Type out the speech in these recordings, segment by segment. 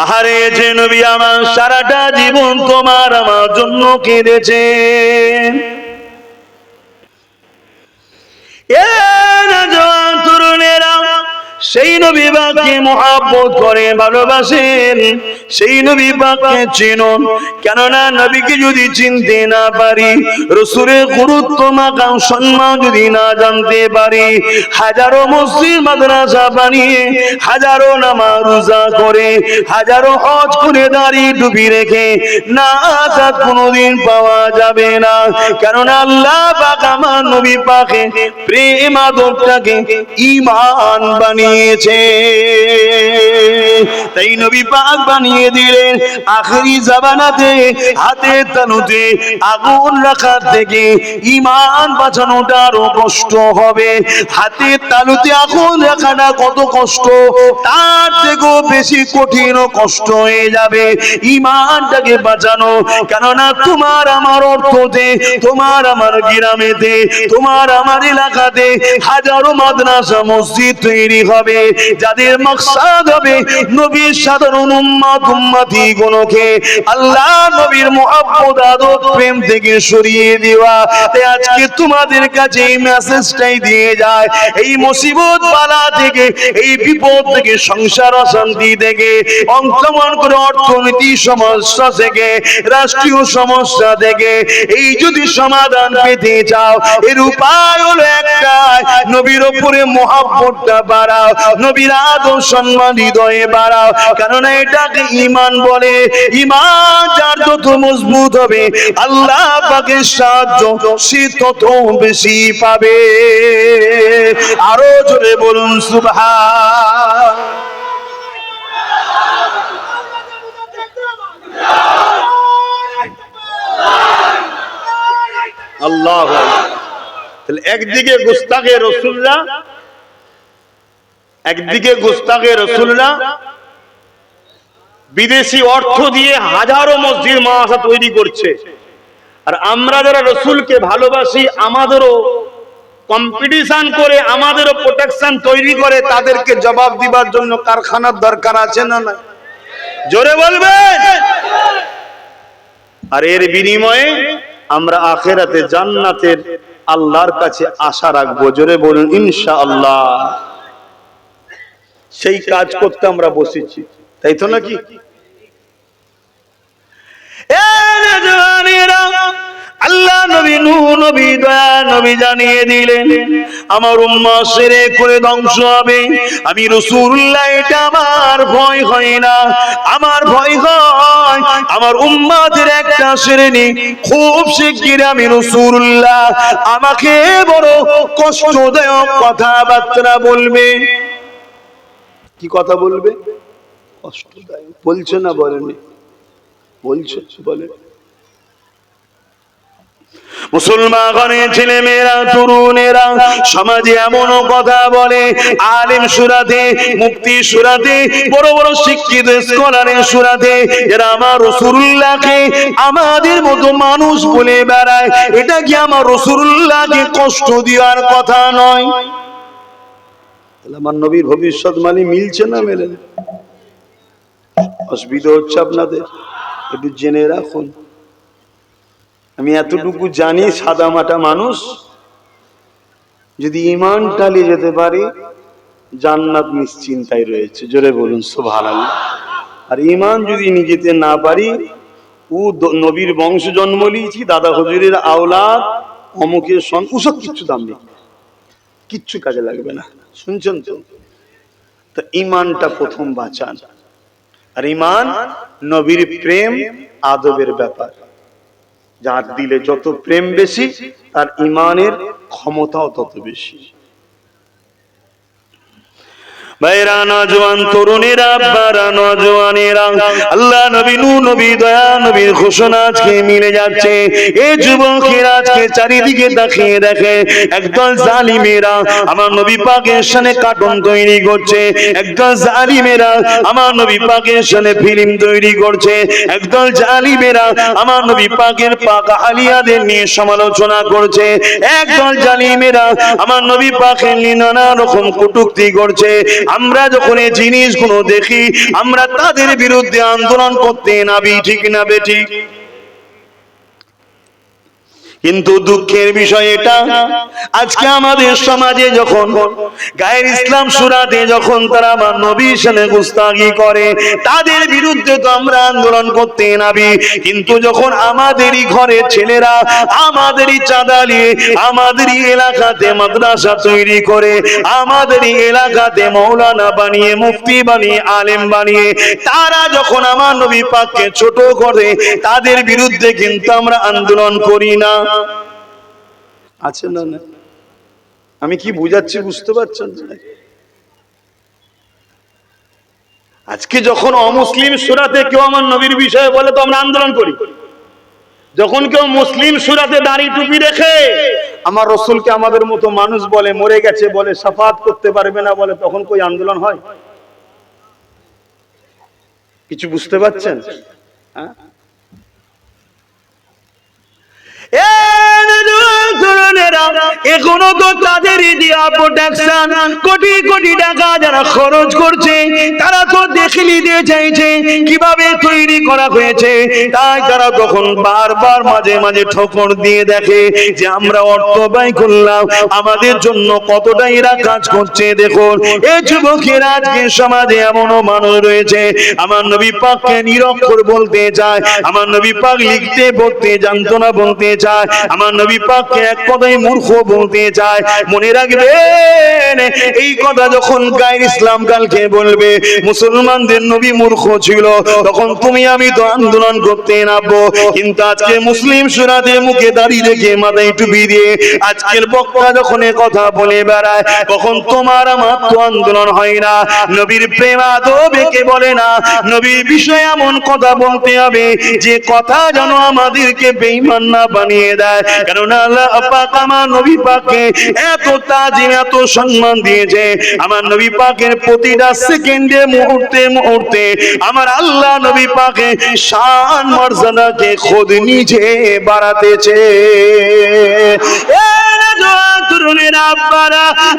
আহারে যে নবী আমার সারাটা জীবন তোমার আমার জন্য কেঁদেছেন। এ নওজোয়ান তরুণেরা সেই নবী পাককে মহব্বত করে ভালোবাসেন, সেই নবী পাককে চিনুন। কেননা নবীকে যদি চিনতে না পারি, রাসূলের গুরুত্ব মাকাম সম্মান যদি না জানতে পারি, হাজারো মসজিদ মাদ্রাসা বানিয়ে, হাজারো নামাজ রোজা করে, হাজারো হজ করে, দাড়ি টুপি রেখে নাজাত কোনোদিন পাওয়া যাবে না। কেননা আল্লাহ পাক আমার নবী পাকে প্রেম আদরটাকে ঈমান বানিয়েছে। তাই নবী পাক বানিয়ে দিলেন আখেরি জামানাতে হাতের তালুতে আগুন রাখার থেকে ঈমান বাঁচানোটা আরো কষ্ট হবে। হাতের তালুতে আগুন রাখাটা কত কষ্ট, তার থেকেও বেশি কঠিন ও কষ্ট হয়ে যাবে ঈমানটাকে বাঁচানো। কেননা তোমার আমার অর্থতে, তোমার আমার গ্রামেতে, তোমার আমার এলাকাতে হাজারো মাদ্রাসা মসজিদ তৈরি হবে, যাদের মাকসাদ হবে নবীর সাধারণ উম্মত উম্মতি গুলোকে আল্লাহ নবীর মুহাব্বত আদর প্রেম থেকে সরিয়ে দেওয়া। তাই আজকে তোমাদের কাছে এই মেসেজটাই দিয়ে যায়, এই মুসিবত বালা থেকে, এই বিপদ থেকে, সংসার অশান্তি থেকে, অংশমান করে অর্থনীতি সমস্যা থেকে, রাষ্ট্রীয় সমস্যা থেকে এই যদি সমাধান পেতে চাও, এর উপায় হলো একটাই, নবীর উপরে মুহাব্বতটা বাড়াও, নবীর আদর সম্মান হৃদয়ে বাড়াও। কেননা এটাকে ঈমান বলে। ঈমান যার যত মজবুত হবে আল্লাহ পাকের সাহায্য সে তত বেশি পাবে। আরো জোরে বলুন সুবহান। আল্লাহু আকবার। তাহলে একদিকে গুস্তাখে রাসূলুল্লাহ, একদিকে গুস্তাখে রাসূলুল্লাহ বিদেশি অর্থ দিয়ে হাজারো মসজিদ মাদ্রাসা তৈরি করছে, আর আমরা যারা রাসূলকে ভালোবাসি আমাদেরও কম্পিটিশন করে, আমাদেরও প্রোটেকশন তৈরি করে, তাদেরকে জবাব দিবার জন্য কারখানার দরকার আছে না না? জোরে বলবেন। আর এর বিনিময়ে আমরা আখিরাতে জান্নাতের আল্লাহর কাছে আশা রাখবো। জোরে বলুন ইনশাআল্লাহ। সেই কাজ করতে আমরা বসেছি, তাই তো নাকি? আল্লাহ নবী নূহ নবী দয়া নবী জানিয়ে দিলেন আমার উম্মত শিরক করে ধ্বংস হবে। আমি রাসূলুল্লাহ, এটা আমার ভয় হয় না, আমার ভয় হয় আমার উম্মতের একটা শ্রেণী খুব শিগগির আমি রাসূলুল্লাহ আমাকে বড় কষ্টদায়ক কথাবার্তা বলবে। কি কথা বলবে? কষ্টদায়ক বলছে না? বলেনি? বলছে, বলে। মুসলমানের ছেলে মেয়েরা, তরুণেরা সমাজে এমন কথা বলে, আলেম সুরাতে, মুফতি সুরাতে, বড় বড় শিক্ষিত স্কলারের সুরাতে, যারা আমার রাসূলুল্লাহকে আমাদের মতো মানুষ বলে বেড়ায়, এটা কি আমার রাসূলুল্লাহকে কষ্ট দেওয়ার কথা নয়? তাহলে আমার নবীর ভবিষ্যৎবাণী মিলছে না মেলে না? অসুবিধা হচ্ছে আপনাদের, একটু জেনে রাখুন। আমি এতটুকু জানি, সাদা মাটা মানুষ যদি ঈমান টালিয়ে যেতে পারে জান্নাত নিশ্চিন্তায় রয়েছে। জোরে বলুন সুবহানাল্লাহ। আর ঈমান যদি নিজেতে না পারি, ও নবীর বংশ জন্ম নিয়েছি, দাদা হুজুরের আওলাদ, অমুকের সন, ওসব কিচ্ছু দাম নেই, কিচ্ছু কাজে লাগবে না। শুনছেন তো? তো ঈমানটা প্রথম বাঁচান। আর ঈমান নবীর প্রেম আদবের ব্যাপার। যার দিলে যত প্রেম বেশি তার ঈমানের ক্ষমতাও তত বেশি। ভাইরা, নওজোয়ান তরুণেরা, আব্বারা, নওজোয়ানেরা, আল্লাহ নবী নূহ নবী দয়া নবীর ঘোষণা আজকে মিলে যাচ্ছে। এই যুবকেরা আজকে চারিদিকে তাকিয়ে দেখে একদল জালিমেরা আমার নবী পাকের শানে কার্টুন তৈরি করছে, একদল জালিমেরা আমার নবী পাকের শানে ফিল্ম তৈরি করছে, একদল জালিমেরা আমার নবী পাকের পাক আলিয়াদের নিয়ে সমালোচনা করছে, একদল জালিমেরা আমার নবী পাকের নিয়ে নানা রকম কটূক্তি করছে, আমরা যখন এই জিনিসগুলো দেখি আমরা তাদের বিরুদ্ধে আন্দোলন করতে নাবি, ঠিক না বেঠিক? কিন্তু দুঃখের বিষয় এটা, আজকে আমাদের সমাজে যখন গায়ের ইসলাম সুরাতে যখন তারা আমার নবীর সামনে গুস্তাখি করে, তাদের বিরুদ্ধে তো আমরা আন্দোলন করতে নাবি, কিন্তু যখন আমাদেরই ঘরের ছেলেরা আমাদেরই চাঁদা নিয়ে আমাদেরই এলাকাতে মাদ্রাসা তৈরি করে, আমাদেরই এলাকাতে মৌলানা বানিয়ে, মুফতি বানিয়ে, আলেম বানিয়ে তারা যখন আমার নবী পাককে ছোট করে, তাদের বিরুদ্ধে কিন্তু আমরা আন্দোলন করি না। আছে না? না আমি কি বুঝাচ্ছি বুঝতে পারছেন? আজকে যখন অমুসলিম সূরাতে কেউ আমার নবীর বিষয়ে বলে তো আমরা আন্দোলন করি, যখন কেউ মুসলিম সূরাতে দাড়ি টুপি রেখে আমার রাসূলকে আমাদের মতো মানুষ বলে, মরে গেছে বলে, শাফাআত করতে পারবে না বলে, তখন কই আন্দোলন হয়? কিছু বুঝতে পারছেন? হ্যাঁ, এখনো তো তাদেরই দিয়া প্রোটেকশন, কোটি কোটি টাকা যারা খরচ করছে তারা তো দেখে নিতে চাইছে কিভাবে তৈরি করা হয়েছে, তাই তারা তখন বারবার মাঝে মাঝে ঠোকর দিয়ে দেখে যে আমরা অর্থ ব্যয় করলাম, আমাদের জন্য কতটা এরা কাজ করছে। দেখুন এই যুবকেরা আজকে সমাজে এমনও মানুষ রয়েছে আমার নবী পাককে নিরক্ষর বলতে চায়, আমার নবী পাক লিখতে পড়তে জানতো না বলতে চায়, আমার নবী পাককে এক কথায় মূর্খ বলতে চায়। মনে রাখবেন এই কথা যখন গায়ের ইসলাম কালকে বলবে মুসলমানদের নবী মূর্খ ছিল, তখন তুমি আমি তো আন্দোলন করতে নামবো। কিন্তু আজকে মুসলিম সূরাতে মুখে দাড়ি রেখে মাথায় টুপি দিয়ে আজকের বক্তা যখন কথা বলে বেড়ায়, তখন তোমার আমার তো আন্দোলন হয় না। নবীর প্রেম আদবেকে বলে না, নবীর বিষয়ে এমন কথা বলতে হবে যে কথা যেন আমাদেরকে বেঈমান না বানিয়ে দেয়। কেননা আল্লাহ পাক আমার নবী পাককে এত তাজিম, এত সম্মান দিয়েছে, আমার নবী পাকের প্রতিটা সেকেন্ডে মুহূর্তে মুহূর্তে আমার আল্লাহ নবী পাকের শান মর্যাদাকে খোদ নিজে বাড়াতেছে।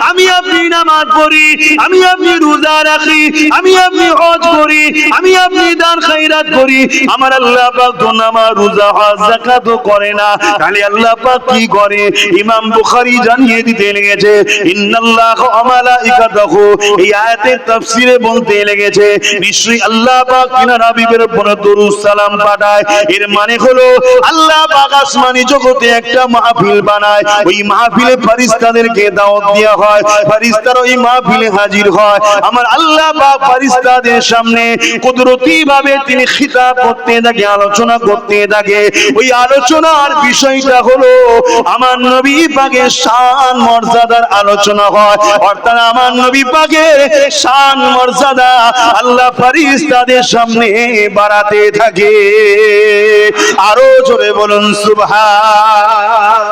আমি আপনি নামাজ পড়ি, আমি আপনি রোজা রাখি, আমি আপনি হজ করি, আমি আপনি দান খায়রাত করি, আমার আল্লাহ পাক তো নামাজ রোজা হজ যাকাত করে না, তাহলে আল্লাহ পাক কি করে? ইমাম বুখারী জানিয়ে দিতে লেগেছে ইন্নাল্লাহু ওয়া মালাইকাতাহু, এই আয়াতের তাফসীরে বলতে লেগেছে নিশ্চয়ই আল্লাহ পাক তিনার হাবিবের উপর দরুদ সালাম পাঠায়। এর মানে হলো আল্লাহ পাক আসমানি জগতে একটা মাহফিল বানায়, ওই মাহফিলে ফেরেশতাদেরকে দাওয়াত দেওয়া হয়, ফেরেশতারা ওই মাহফিলে হাজির হয়, আমার আল্লাহ পাক ফেরেশতাদের সামনে কুদরতি ভাবে তিনি খিতাব করতে থাকে, আলোচনা করতে থাকে। ওই আলোচনার বিষয়টা হলো আমার নবী পাকের শান মর্যাদার আলোচনা হয়, অর্থাৎ আমার নবী পাকের শান মর্যাদা আল্লাহ ফেরেশতাদের সামনে বাড়াতে থাকে। আরো জোরে বলুন সুবহান।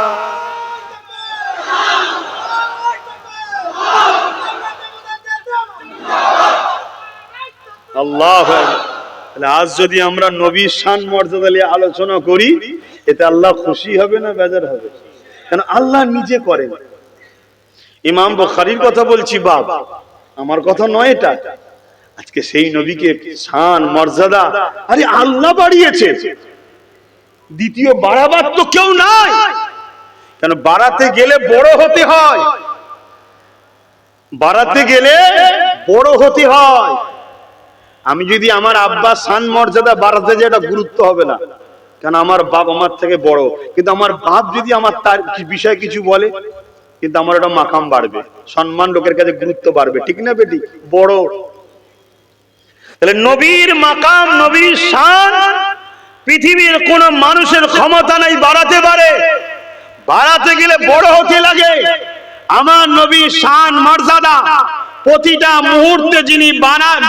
আল্লাহ, আজ যদি আমরা নবীর শান মর্যাদা নিয়ে আলোচনা করি, এতে আল্লাহ খুশি হবে না বেজার হবে? কারণ আল্লাহ নিজে করেন। ইমাম বুখারীর কথা বলছি বাপ, আমার কথা নয় এটা। আজকে সেই নবীকে শান মর্যাদা আরে আল্লাহ বাড়িয়েছে, দ্বিতীয় বাড়াবার তো কেউ নাই। কেন বাড়াতে গেলে বড় হতে হয়, বাড়াতে গেলে বড় হতে হয়। আমি যদি আমার আব্বার শান মর্যাদা বাড়াতে যাই, এটা গুরুত্ব হবে না, কেন আমার বাপ আমার থেকে বড়। কিন্তু আমার বাপ যদি আমার তার বিষয়ে কিছু বলে, কিন্তু আমার একটা মাকাম বাড়বে, সম্মান লোকের কাছে গুরুত্ব বাড়বে, ঠিক না বেটি? বড় তাহলে নবীর মাকাম, নবীর শান পৃথিবীর কোন মানুষের ক্ষমতা নাই বাড়াতে পারে। বাড়াতে গেলে বড় হতে লাগে। আমার নবীর শান মর্যাদা প্রতিটা মুহূর্তে যিনি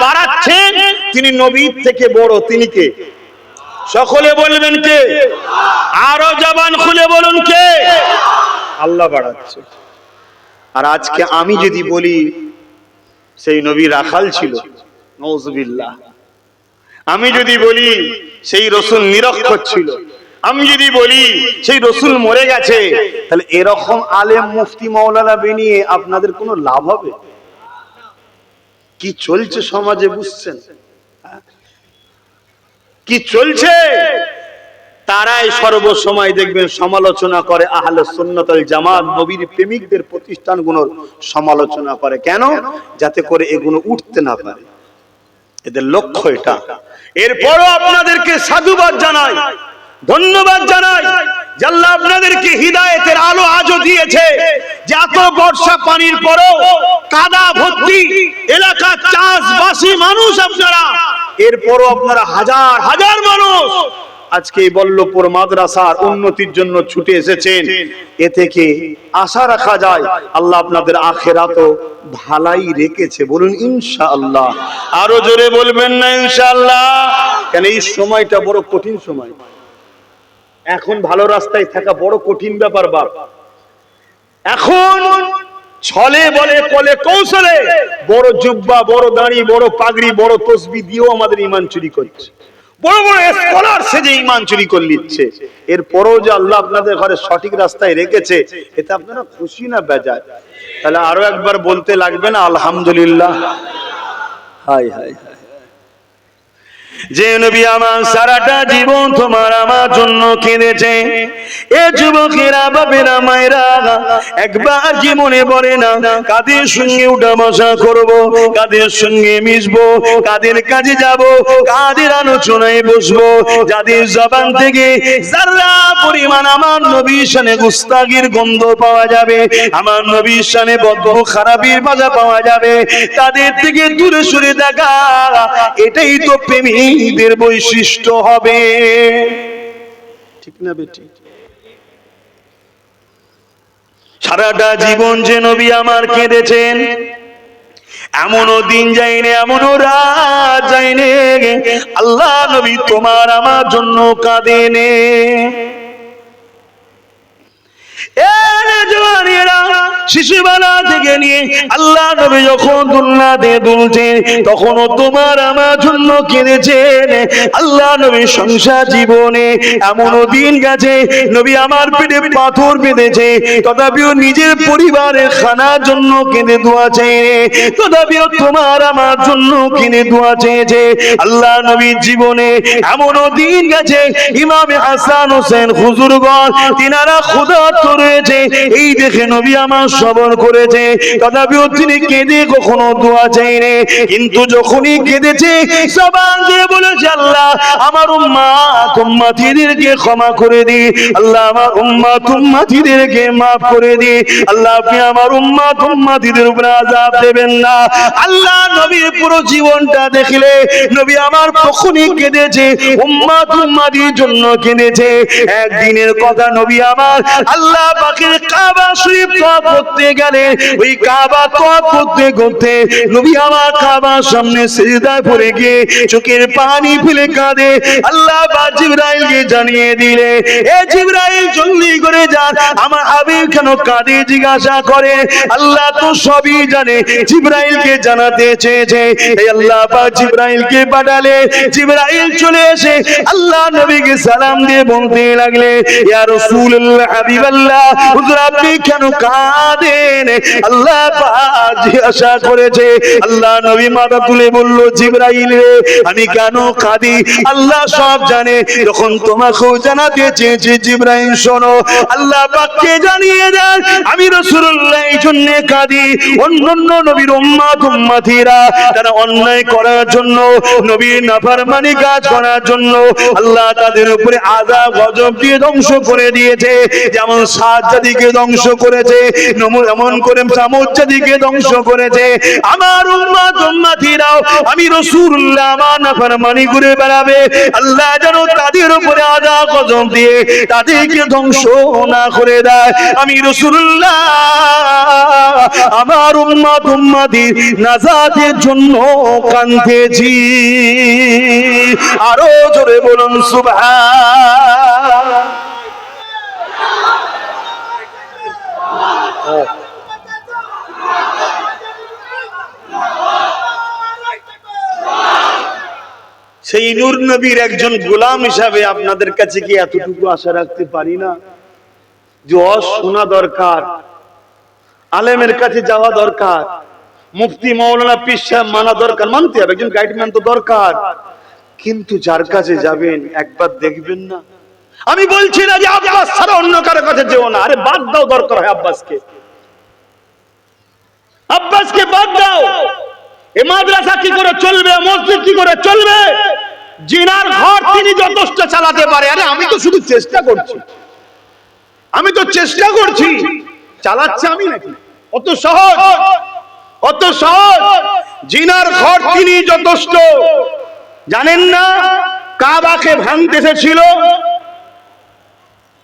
বাড়াচ্ছেন, তিনি নবীর থেকে বড়। তিনি কে? সকলে বলবেন কে? আরো জবান খুলে বলুন কে? আল্লাহ বাড়াচ্ছে। আর আজকে আমি যদি বলি সেই নবী রাখাল ছিল, নাউযুবিল্লাহ, আমি যদি বলি সেই রাসূল নিরক্ষর ছিল, আমি যদি বলি সেই রাসূল মরে গেছে, তাহলে এরকম আলেম মুফতি মাওলানা বানিয়ে আপনাদের কোনো লাভ হবে? কি চলছে সমাজে বুঝছেন? কি চলছে? তারাই সর্বসময় দেখবেন সমালোচনা করে আহলে সুন্নাত ওয়াল জামাত, নবীর প্রেমিকদের প্রতিষ্ঠানগুলোর সমালোচনা করে। কেন? যাতে করে এগুলো উঠতে না পারে, এদের লক্ষ্য এটা। এরপরও আপনাদেরকে সাধুবাদ জানাই, ধন্যবাদ জানাই যে আল্লাহ আপনাদেরকে হিদায়েতের আলো আজও দিয়েছে, যে এত বর্ষা পানির পরও কাদা ভর্তি এলাকা, চাষবাসী মানুষ আপনারা, এরপরও আপনারা হাজার হাজার মানুষ আজকে এই বল্লভপুর মাদ্রাসার উন্নতির জন্য ছুটে এসেছেন। এ থেকে আশা রাখা যায় আল্লাহ আপনাদের আখিরাতও ভালাই রেখেছে। বলুন ইনশাআল্লাহ। আরো জোরে বলবেন না ইনশাআল্লাহ? কেন এই সময়টা বড় কঠিন সময়। এখন ভালো রাস্তায় থাকা বড় কঠিন ব্যাপার বাপ। এখন ছলে বলে কলে কৌশলে বড় জুব্বা, বড় দাড়ি, বড় পাগড়ি, বড় তসবি দিয়েও আমাদের ঈমান চুরি করছে। বড় বড় স্কলার সেজে ঈমান চুরি করে নিচ্ছে। এরপরও যে আল্লাহ আপনাদের ঘরে সঠিক রাস্তায় রেখেছে, এতে আপনারা খুশি না বেজার? তাহলে আরো একবার বলতে লাগবে না আলহামদুলিল্লাহ? হায় হায় হায়। যে নবী আমার সারাটা জীবন তোমার আমার জন্য কেঁদেছে, এ যুবকেরা, বাবেরা, মায়েরা, একবার জীবনে বলে না কাদের সঙ্গে উঠা বসা করব, কাদের সঙ্গে মিশবো, কাদের কাজে যাব, কাদের আলোচনায় বসবো, যাদের জবান থেকে যারা পরিমাণ আমার নবীর শানে গুস্তাগির গন্ধ পাওয়া যাবে, আমার নবীর শানে বদবু খারাপির ভাষা পাওয়া যাবে, তাদের থেকে দূরে সরে থাকা, এটাই তো প্রেমীদের বৈশিষ্ট্য হবে। ঠিক না বেটি? সারাটা জীবন যে নবী আমার কেঁদেছেন, এমনও দিন যায়নি, এমনও রাত যায়নি আল্লাহ নবী তোমার আমার জন্য কাঁদেনে। শিশুবেলা থেকে নিয়ে আল্লাহ নবী যখন দুনিয়াতে দুলছেন, তখনও তোমার আমার জন্য কেঁদেছেন। আল্লাহ নবী সংসার জীবনে এমনও দিন গেছে নবী আমার পেটে পাথর বেঁধেছে, তথাপিও নিজের পরিবারের খানার জন্য কেঁদে দোয়া চেয়ে, তথাপিও তোমার আমার জন্য কেঁদে দোয়া চেয়েছে। আল্লাহ নবীর জীবনে এমনও দিন গেছে ইমামে হাসান হোসেন হুজুরগণ তিনারা ক্ষুধার্ত রয়েছে, এই দেখে নবী আমার শ্রবণ করেছে, তথাপিও তিনি কেঁদে কখনো দোয়া চাইনি। কিন্তু যখনই কেঁদেছে জবান দিয়ে বলেছে আল্লাহ আমার উম্মাত উম্মতিদেরকে ক্ষমা করে দি, আল্লাহ আমার উম্মাত উম্মতিদেরকে মাফ করে দি, আল্লাহ আপনি আমার উম্মাত উম্মতিদের উপর আযাব দেবেন না। আল্লাহ নবীর পুরো জীবনটা দেখলে নবী আমার কখনই কেঁদেছে উম্মাত উম্মতির জন্য কেঁদেছে। একদিনের কথা নবী আমার আল্লাহ পাকের কাবা শরীফ তওয়াফ করতে গেলে, ওই কাবা তওয়াফ করতে করতে নবী আমার কাবার সামনে সিজদায় পড়ে গিয়ে চোখের পানি ফেলে কাঁদে। আল্লাহ পাক জিবরাইলকে জানিয়ে দিলে, এ জিবরাইল জলদি করে যান, আমার হাবিব কেন কাঁদে জিজ্ঞাসা করে। আল্লাহ তো সবই জানে, জিবরাইলকে জানাতে চেয়েছে। এই আল্লাহ পাক জিবরাইলকে পাঠালে, জিবরাইল চলে এসে আল্লাহ নবীকে সালাম দিয়ে বলতে লাগলে, ইয়া রাসূলুল্লাহ হাবিবাল্লাহ, হুজুর আপনি কেন কাঁদেন? আল্লাহ পাক জিজ্ঞাসা করেছে। আল্লাহ নবী মাথা তুলে বলল, জিবরাইল রে আমি কেন কাঁদি আল্লাহ সব জানে। যখন তোমাকেও জানাতে চেয়েছি জিবরাইল শোনো, আল্লাহ পাককে জানিয়ে দেন আমি রাসূলুল্লাহ এই জন্য কাঁদি, অন্যান্য নবীর উম্মত উম্মতিরা তারা অন্যায় করার জন্য, নবীর নাফরমানি কাজ করার জন্য আল্লাহ তাদের উপরে আযাব গজব দিয়ে ধ্বংস করে দিয়েছে। যেমন সাত জাতিকে ধ্বংস করেছে, এমন করে সামুদ জাতিকে ধ্বংস করেছে। আমার উম্মত উম্মতিরাও আমি রাসূলুল্লাহ আমার নাফরমানি করে বেড়াবে, আল্লাহ যেন তাদের উপরে আযাব গজব দিয়ে তাদেরকে ধ্বংস না করে দেয়। আমি রাসূলুল্লাহ আমার উম্মত উম্মতির নাজাতের জন্য কাঁদতেছি। আরো জোরে বলুন সুবহান। সেই নূর নবীর একজন গোলাম হিসাবে আপনাদের কাছে কি এতটুকু আশা রাখতে পারি না যে শোনা দরকার, আলেমের কাছে যাওয়া দরকার, মুফতি মাওলানা পীর সাহেব মানা দরকার, মানতে হবে, একজন গাইডম্যান তো দরকার, কিন্তু যার কাছে যাবেন একবার দেখবেন না। আমি বলছি না যে আব্বাস ছাড়া অন্য কারো কাছে যেও না, আরে বাদ দাও, দরকার হয় আব্বাসকে, আব্বাসকে বাদ দাও। এ মাদ্রাসা কি করে চলবে, মসজিদ কি করে চলবে? জিনার ঘর তিনি যথেষ্ট চালাতে পারে। আরে আমি তো শুধু চেষ্টা করছি, আমি তো চেষ্টা করছি, চালাচ্ছে আমি নাকি? অত সহজ, অত সহজ। জিনার ঘর তিনি যথেষ্ট। জানেন না কাবাকে ভাঙতে এসেছিল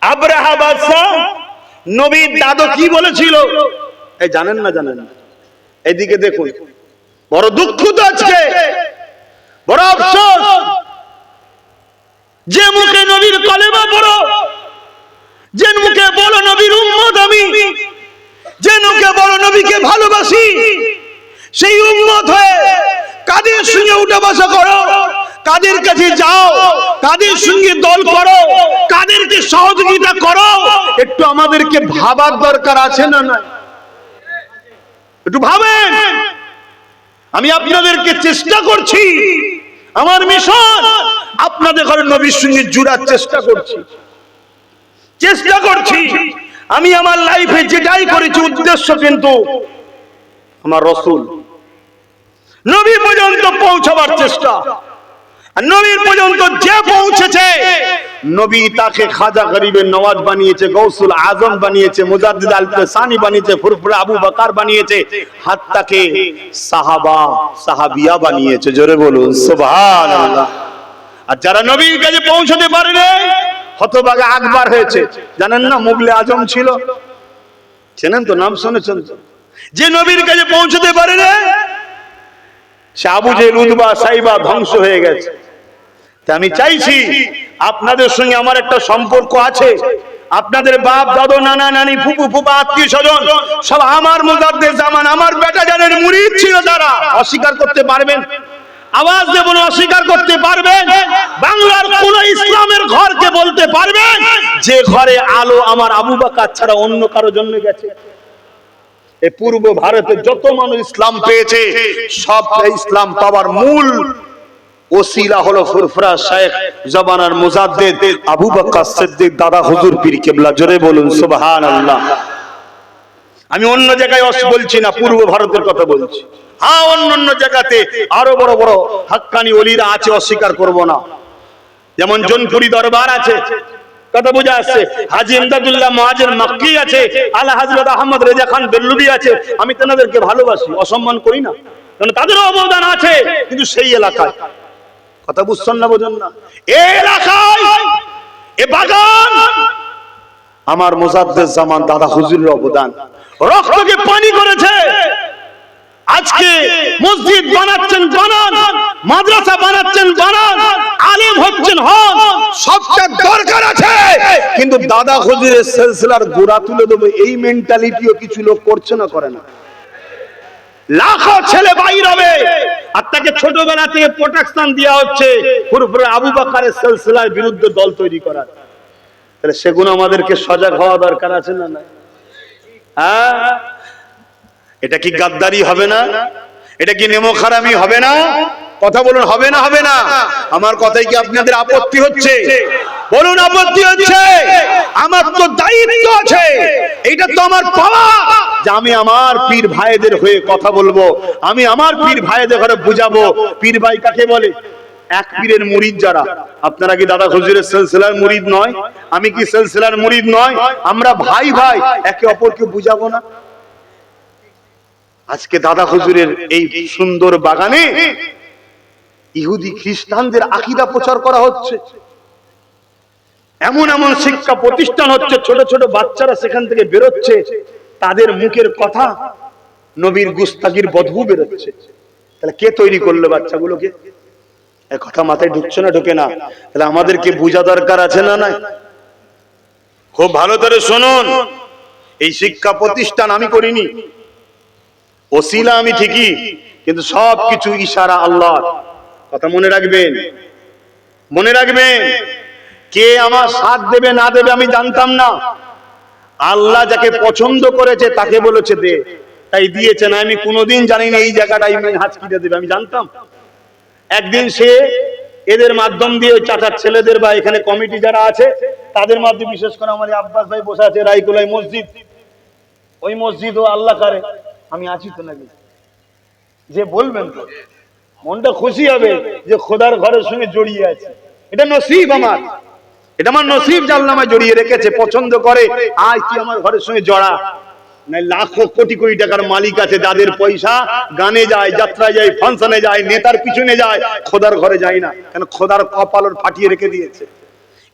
আব্রাহা বাদশা, নবীর দাদু কি বলেছিল? এই জানেন না? জানেন না? এদিকে দেখুন, বড় দুঃখ তো আজকে, বড় আফসোস, যে মুখে নবীর কলেমা পড়ো, যে মুখে বলো নবীর উম্মত আমি, যে মুখে বলো নবীকে ভালোবাসি, সেই উম্মত হয়ে কাদের সঙ্গে উঠা বসা করো, কাদের কাছে যাও, কাদের সঙ্গে দল করো, কাদেরকে সহযোগিতা করো, একটু আমাদেরকে ভাবার দরকার আছে না? না, একটু ভাবেন। আমি আপনাদেরকে চেষ্টা করছি, আমার মিশন আপনাদের ঘরে নবীর সঙ্গে জুড়ার চেষ্টা করছি, চেষ্টা করছি। আমি আমার লাইফে যেটাই করেছি উদ্দেশ্য কিন্তু আমার রাসূল নবী পর্যন্ত পৌঁছাবার চেষ্টা। আর নবীর পর্যন্ত যে পৌঁছেছে, নবী তাকে খাজা গরিবের নওয়াজ বানিয়েছে, গৌসুল আজম বানিয়েছে, মুজাদ্দিদ আল-ফিসানি বানিয়েছে, ফুরফুরা আবু বকর বানিয়েছে, হাত্তাকে সাহাবা সাহাবিয়া বানিয়েছে। জোরে বলুন সুবহানাল্লাহ। আর যারা নবীর কাছে পৌঁছতে পারেনি, হতভাগা আকবর হয়েছে। জানেন না মুগলে আজম ছিল? চেনেন তো, নাম শুনেছেন তো? যে নবীর কাছে পৌঁছতে পারেনি, সে আবু জেহেল, উতবা, সাইবা ধ্বংস হয়ে গেছে। আমি চাইছি আপনাদের সঙ্গে আমার একটা সম্পর্ক আছে, আপনাদের বাপ দাদু নানা নানি ফুফু ফুফা আত্মীয় স্বজন সব আমার মুজাদ্দেদ জামান, আমার বেটা জানের মুরিদ ছিল। তারা অস্বীকার করতে পারবেন? আওয়াজ দেব না, অস্বীকার করতে পারবেন? বাংলার কোন ইসলামের ঘরকে বলতে পারবেন যে ঘরে আলো আমার আবু বকর ছাড়া অন্য কারো জন্য গেছে? এই পূর্ব ভারতে যত মানুষ ইসলাম পেয়েছে, সব ইসলাম পাওয়ার মূল ওসিলা হলো ফুরফুরা শেখ জবানার মুজাদ্দেদ আবু বকর সিদ্দিক দাদা হুজুর পীর কিবলা। জোরে বলুন সুবহানাল্লাহ। আমি অন্য জায়গায় বলছি না, পূর্ব ভারতের কথা বলছি। হ্যাঁ, অন্য জায়গাতে আরো বড় বড় হাক্কানি ওলিরা আছে, অস্বীকার করব না। যেমন জনপুরি দরবার আছে, কথা বোঝা আসছে, হাজী ইমদাদুল্লাহ মুহাজির মক্কি আছে, আলা হযরত আহমদ রেজা খান বেরলুবি আছে। আমি তাদেরকে ভালোবাসি, অসম্মান করি না, কারণ তাদেরও অবদান আছে। কিন্তু সেই এলাকায়, কথা বুঝছেন না, বোঝেন না, এই এলাকায় এ বাগান আমার মুজাদ্দেদ জামান দাদা হুজুরের অবদান, রক্তকে পানি করেছে। আজকে মসজিদ বানাচ্ছেন বানান, মাদ্রাসা বানাচ্ছেন বানান, আলেম হচ্ছেন হন, সবটা দরকার আছে, কিন্তু দাদা হুজুরের সিলসিলার গোড়া তুলে দেবো এই মেন্টালিটিও কিছু লোক করছে না, করে না। লাখো ছেলে বাইর হবে আর তাকে ছোটবেলা থেকে প্রোটেকশন দেওয়া হচ্ছে ফুরফুরা আবু বকরের সিলসিলার বিরুদ্ধে দল তৈরি করার। তাহলে সেগুলো আমাদেরকে সজাগ হওয়া দরকার আছে না? না, হ্যাঁ, এটা কি গাদ্দারি হবে না? এটা কি নেমোখারামি হবে না? কথা বলুন, হবে না? হবে না? আমার কথাই কি আপনাদের আপত্তি হচ্ছে? বলুন, আপত্তি হচ্ছে? আমার তো দায়িত্ব আছে, এটা তো আমার পাওয়া যে আমি আমার পীর ভাইদের হয়ে কথা বলবো, আমি আমার পীর ভাইদের ঘরে বুঝাবো। পীর ভাই কাকে বলে? এক পীরের মুরিদ যারা। আপনারা কি দাদা হুজুরের সিলসিলার মুরিদ নয়? আমি কি সিলসিলার মুরিদ নয়? আমরা ভাই ভাই, একে অপরকে বুঝাবো না? আজকে দাদা হুজুরের এই সুন্দর বাগানে ইহুদি খ্রিস্টানদের আকীদা প্রচার করা হচ্ছে, এমন এমন শিক্ষা প্রতিষ্ঠান হচ্ছে, ছোট ছোট বাচ্চারা সেখান থেকে বেরোচ্ছে, তাদের মুখের কথা নবীর গুস্তাগির বদবু বেরোচ্ছে। তাহলে কে তৈরি করলো বাচ্চাগুলোকে? এই কথা মাথায় ঢুকছে না? ঢোকে না? তাহলে আমাদেরকে বোঝা দরকার আছে না? নাই? খুব ভালো করে শুনুন, এই শিক্ষা প্রতিষ্ঠান আমি করিনি, ওসিলা আমি ঠিকই, কিন্তু সবকিছু ইশারা আল্লাহর। কথা মনে রাখবেন, মনে রাখবেন। কে আমার সাথ দেবে না দেবে আমি জানতাম না। আল্লাহ যাকে পছন্দ করেছে তাকে বলেছে দে, তাই দিয়েছেন। আমি কোনোদিন জানি না এই জায়গাটাই হাজ কিনে দেবে, আমি জানতাম। একদিন সে এদের মাধ্যম দিয়ে ওই চাচার ছেলেদের বা এখানে কমিটি যারা আছে তাদের মাধ্যমে, বিশেষ করে আমার আব্বাস ভাই বসে আছে রাইকুলাই মসজিদ, ওই মসজিদ ও আল্লাহ করে আমি আছি তো নাকি, যে বলবেন তো মনটা খুশি হবে যে খোদার ঘরের সঙ্গে জড়িয়ে আছে। এটা নসিব আমার, এটা আমার নসিব যে আল্লাহ আমায় জড়িয়ে রেখেছে, পছন্দ করে আজ তুই আমার ঘরের সঙ্গে জড়া। নাই লাখো কোটি কোটি টাকার মালিক আছে যাদের পয়সা গানে যায়, যাত্রায় যায়, ফাংশনে যায়, নেতার পিছনে যায়, খোদার ঘরে যায় না। কেন? খোদার কপাল ওর ফাটিয়ে রেখে দিয়েছে।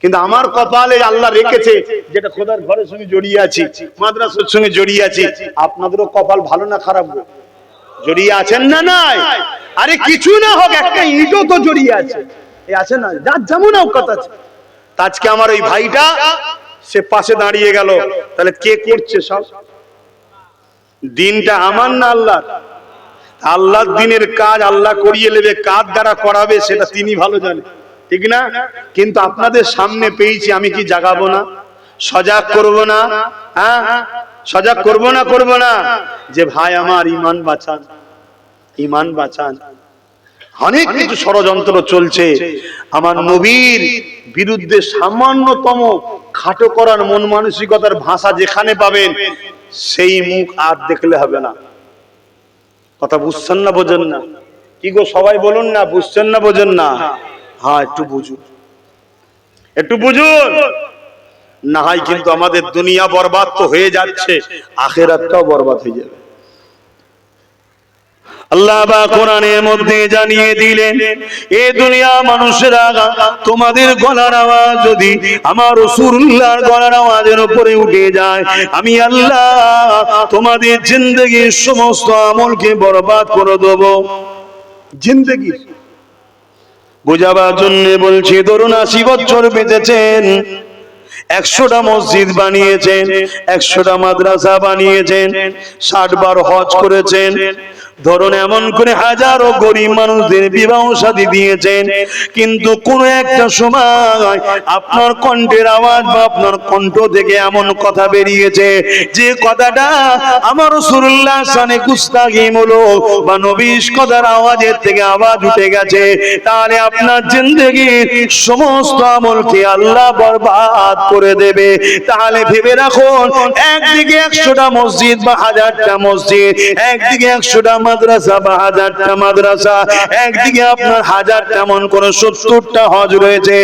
কিন্তু আমার কপালে আল্লাহ রেখেছে যেটা খোদার ঘরের সঙ্গে জড়িয়ে আছি, মাদ্রাসার সঙ্গে জড়িয়ে আছি। আপনাদেরও কপাল ভালো না খারাপ? জড়িয়ে আছেন না? নাই? আরে কিছু না হোক একটা ইটও তো জড়িয়ে আছে, এই আছে না? যার যেমন অবকাশ আছে। আজকে আমার ওই ভাইটা সে পাশে দাঁড়িয়ে গেল, তাহলে কে করছে সব? দিনটা আমার না আল্লাহর? আল্লাহর দিনের কাজ আল্লাহ করিয়ে নেবে, কার দ্বারা করাবে সেটা তিনি ভালো জানেন, ঠিক না? কিন্তু আপনাদের সামনে পেয়েছি, আমি কি জাগাবো না, সজাগ করব না? হ্যাঁ, সজাগ করব না? করব না যে ভাই আমার ঈমান বাঁচান, ঈমান বাঁচান। অনেক কিছু ষড়যন্ত্র চলছে, আমার নবীর বিরুদ্ধে সামান্যতম খাটো করার মন মানসিকতার ভাষা যেখানে পাবেন সেই মুখ আর দেখলে হবে না। কথা বুঝছেন না বোঝেন না? কি গো সবাই বলুন না, বুঝছেন না বোঝেন না? হ্যাঁ একটু বুঝুন, একটু বুঝুন, না হয় কিন্তু আমাদের দুনিয়া বরবাদ তো হয়ে যাচ্ছে, আখিরাতটাও বরবাদ হয়ে যাবে। আল্লাহ বা কোরআনের মধ্যে জানিয়ে দিলেন, এ দুনিয়া মানুষেরা তোমাদের গলার আওয়াজ যদি আমার রাসূলুল্লাহর গলার আওয়াজের উপরে উঠে যায়, আমি আল্লাহ তোমাদের জিন্দেগীর সমস্ত আমলকে বরবাদ করে দেব। জিন্দেগি বোঝাবার জন্য বলছি, ধরুন 80 বছর বেঁচেছেন, 100টা মসজিদ বানিয়েছেন, 100টা মাদ্রাসা বানিয়েছেন, 60 বার হজ করেছেন, ধরুন এমন করে হাজারো গরিব মানুষদের বিবাহ শাদী দিয়েছেন, কিন্তু কোন একটা সময় আপনার কণ্ঠের আওয়াজ বা আপনার কণ্ঠ থেকে এমন কথা বেরিয়েছে যে কথাটা আমার রাসূলুল্লাহ শানে গুস্তাখিমূলক বা নবীর কথার আওয়াজের থেকে আওয়াজ উঠে গেছে, তাহলে আপনার জিন্দেগীর সমস্ত আমলকে আল্লাহ বরবাদ করে দেবে। তাহলে ভেবে রাখুন, একদিকে 100টা মসজিদ বা 1000টা মসজিদ, একদিকে 100টা মাদ্রাসা বা 1000টা মাদ্রাসা, একদিকে আপনার 1000টা মন করে 70টা হজ রয়েছে,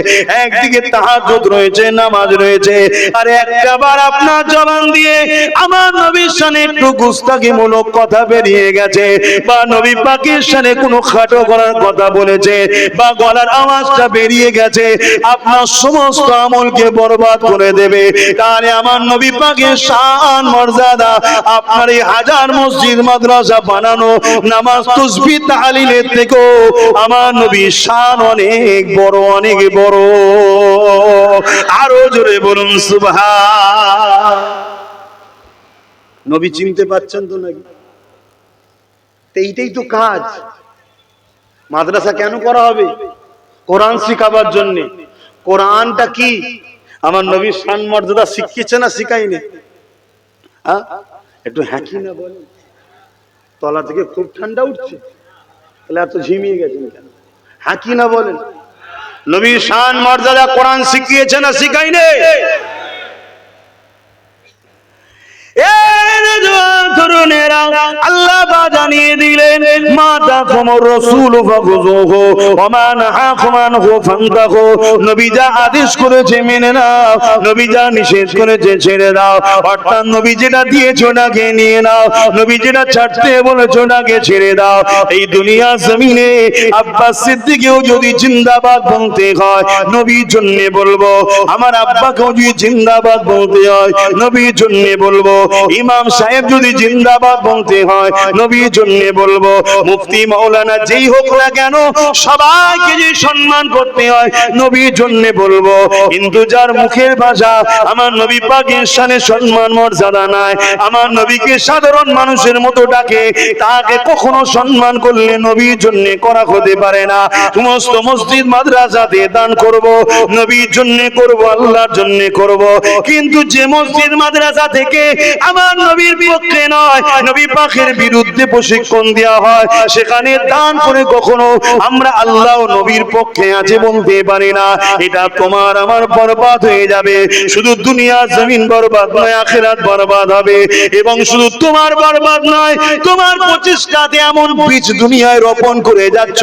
একদিকে তাহাজ্জুদ রয়েছে, নামাজ রয়েছে, আর একবার আপনার জবান দিয়ে আমার নবীর শানে একটু গুস্তাখিমূলক কথা বেরিয়ে গেছে বা নবী পাকের শানে কোনো খাটো করার কথা বলেছে বা গলার আওয়াজটা বেরিয়ে গেছে, আপনার সমস্ত আমলকে বরবাদ করে দেবে। তাহলে আমার নবী পাকের শান মর্যাদা, আপনার এই 1000 মসজিদ মাদ্রাসা বানানো, নামাজ তাসবিহ তাহলিলের থেকেও আমার নবীর শান অনেক বড়, অনেক বড়। আরো জোরে বলুন সুবহান। নবী চিনতে পাচ্ছেন তো নাকি? এইটাই তো কাজ। মাদ্রাসা কেন করা হবে? কোরআন শিখাবার জন্য। কোরআনটা কি আমার নবীর শান মর্যাদা শিখিয়েছে না শিখাইনি? হ্যাঁ, একটু হ্যাঁকি না বলেন। তলা থেকে খুব ঠান্ডা উঠছে, তাহলে এত ঝিমিয়ে গেছেন কেন? হ্যাঁকি না বলেন। নবীর শান মর্যাদা কোরআন শিখিয়েছে না শিখাইনি? আল্লাহ জানিয়ে দিলেন, মাতা কুমুর রাসূল ফাখুযুহু ওয়া মা নাহাকুম আনহু ফান্তাহু। নবী যা আদেশ করেছে মেনে নাও, নবী যা নিষেধ করেছে ছেড়ে দাও। অর্থাৎ নবী যেটা দিয়েছে ওটাকে নিয়ে নাও, নবী যেটা ছাড়তে বলেছে ওটাকে ছেড়ে দাও। এই দুনিয়া জমিনে আব্বাস সিদ্দিকীও যদি জিন্দাবাদ বলতে হয় নবীর জন্য বলবো, আমার আব্বাকেও যদি জিন্দাবাদ বলতে হয় নবীর জন্য বলবো, ইমাম সাহেব যদি জিন্দাবাদ বলতে হয় নবীর জন্য বলবো, মুফতি মাওলানা যেই হোক না কেন সবাইকে যে সম্মান করতে হয় নবীর জন্য বলবো। কিন্তু যার মুখের ভাষা আমার নবী পাকের শানে সম্মান মর্যাদা নাই, আমার নবীকে সাধারণ মানুষের মতো ডাকে, তাকে কখনো সম্মান করলে নবীর জন্য করা হতে পারে না। সমস্ত মসজিদ মাদ্রাসাতে দান করব, নবীর জন্য করব, আল্লাহর জন্য করব। কিন্তু যে মসজিদ মাদ্রাসা থেকে আমার নবীর পক্ষে নয়, নবী পাকের বিরুদ্ধে প্রশিক্ষণ দেওয়া হয়, সেখানে দান করে কখনো আমরা আল্লাহ ও নবীর পক্ষে আছে বলতে পারি না। এটা তোমার আমার বরবাদ হয়ে যাবে। শুধু দুনিয়া জমিন বরবাদ নয়, আখিরাত বরবাদ হবে। এবং শুধু তোমার বরবাদ নয়, তোমার প্রচেষ্টাতে এমন বীজ দুনিয়ায় রোপণ করে যাচ্ছ,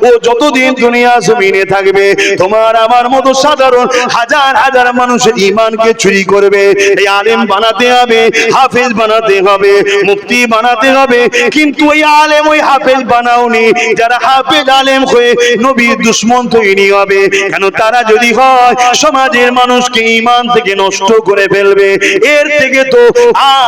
ও যতদিন দুনিয়া জমিনে থাকবে তোমার আমার মতো সাধারণ হাজার হাজার মানুষের ঈমানকে চুরি করবে। এই আলেম বানাতে হবে, হাফেজ বানাতে হবে, মুফতি বানাতে হবে, কিন্তু ওই আলেম ওই হাফেজ বানাওনি যারা হাফেজ আলেম হয়ে নবীর দুশমন তৈরি হবে। কেন? তারা যদি হয় সমাজের মানুষকে ঈমান থেকে নষ্ট করে ফেলবে। এর থেকে তো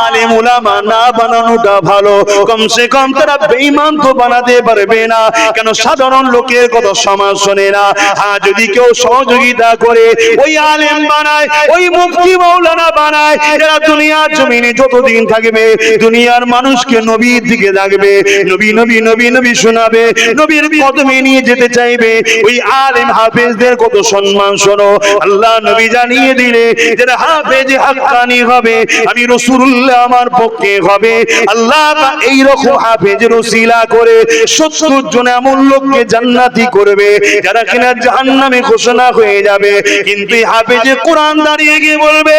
আলেম উলামা না বানানোটা ভালো। কমসে কম তারা বেঈমান তো বানাতে পারবে না। কেন? সাধারণ লোকের কথা সমাজ শোনে না। হ্যাঁ, যদি কেউ সহযোগিতা করে ওই আলেম বানায়, ওই মুফতি মাওলানা বানায়, যারা দুনিয়ার জমিনে যতদিন থাকবে দুনিয়ার মানুষকে নবীর দিকে ডাকবে, নবী নবী নবী নবী শোনাবে, নবীর কদমে নিয়ে যেতে চাইবে, ওই আলেম হাফেজদের কত সম্মান শোনো। আল্লাহ নবী জানিয়ে দিলে যারা হাফেজ হাক্কানি হবে, আমি রাসূলুল্লাহ আমার পক্ষে হবে। আল্লাহ এই রকম হাফেজের ওসিলা করে 70 জন এমন লোককে জান্নাতি করবে যারা কিনা জাহান্নামে ঘোষণা হয়ে যাবে। কিন্তু হাফেজে কোরআন দাঁড়িয়ে গিয়ে বলবে,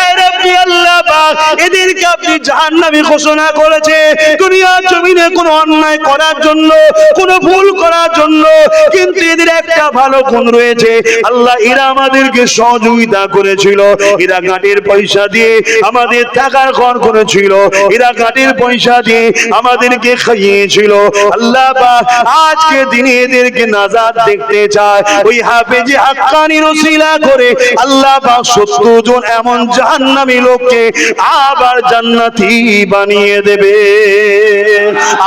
এ রব্বি আল্লাহ পাক, এদেরকে আপনি জাহান্নামে ঘোষণা করেছে দুনিয়ার জমিনে কোনো অন্যায় করার জন্য, কোনো ভুল করার জন্য, কিন্তু এদের একটা ভালো গুণ রয়েছে, আল্লাহ এরা আমাদেরকে সহযোগিতা করেছিল, এরা গাঁটের পয়সা দিয়ে আমাদের থাকার ঘর করেছিল, এরা গাঁটের পয়সা দিয়ে আমাদেরকে খাইয়েছিল। আল্লাহ পাক আজকে দিনে এদেরকে নাজাত দেখতে চায়। ওই হাফেজে হাক্কানি ওসিলা করে আল্লাহ পাক 70 জন এমন জাহান্নামী লোককে আবার জান্নাতি বানিয়ে দেবে।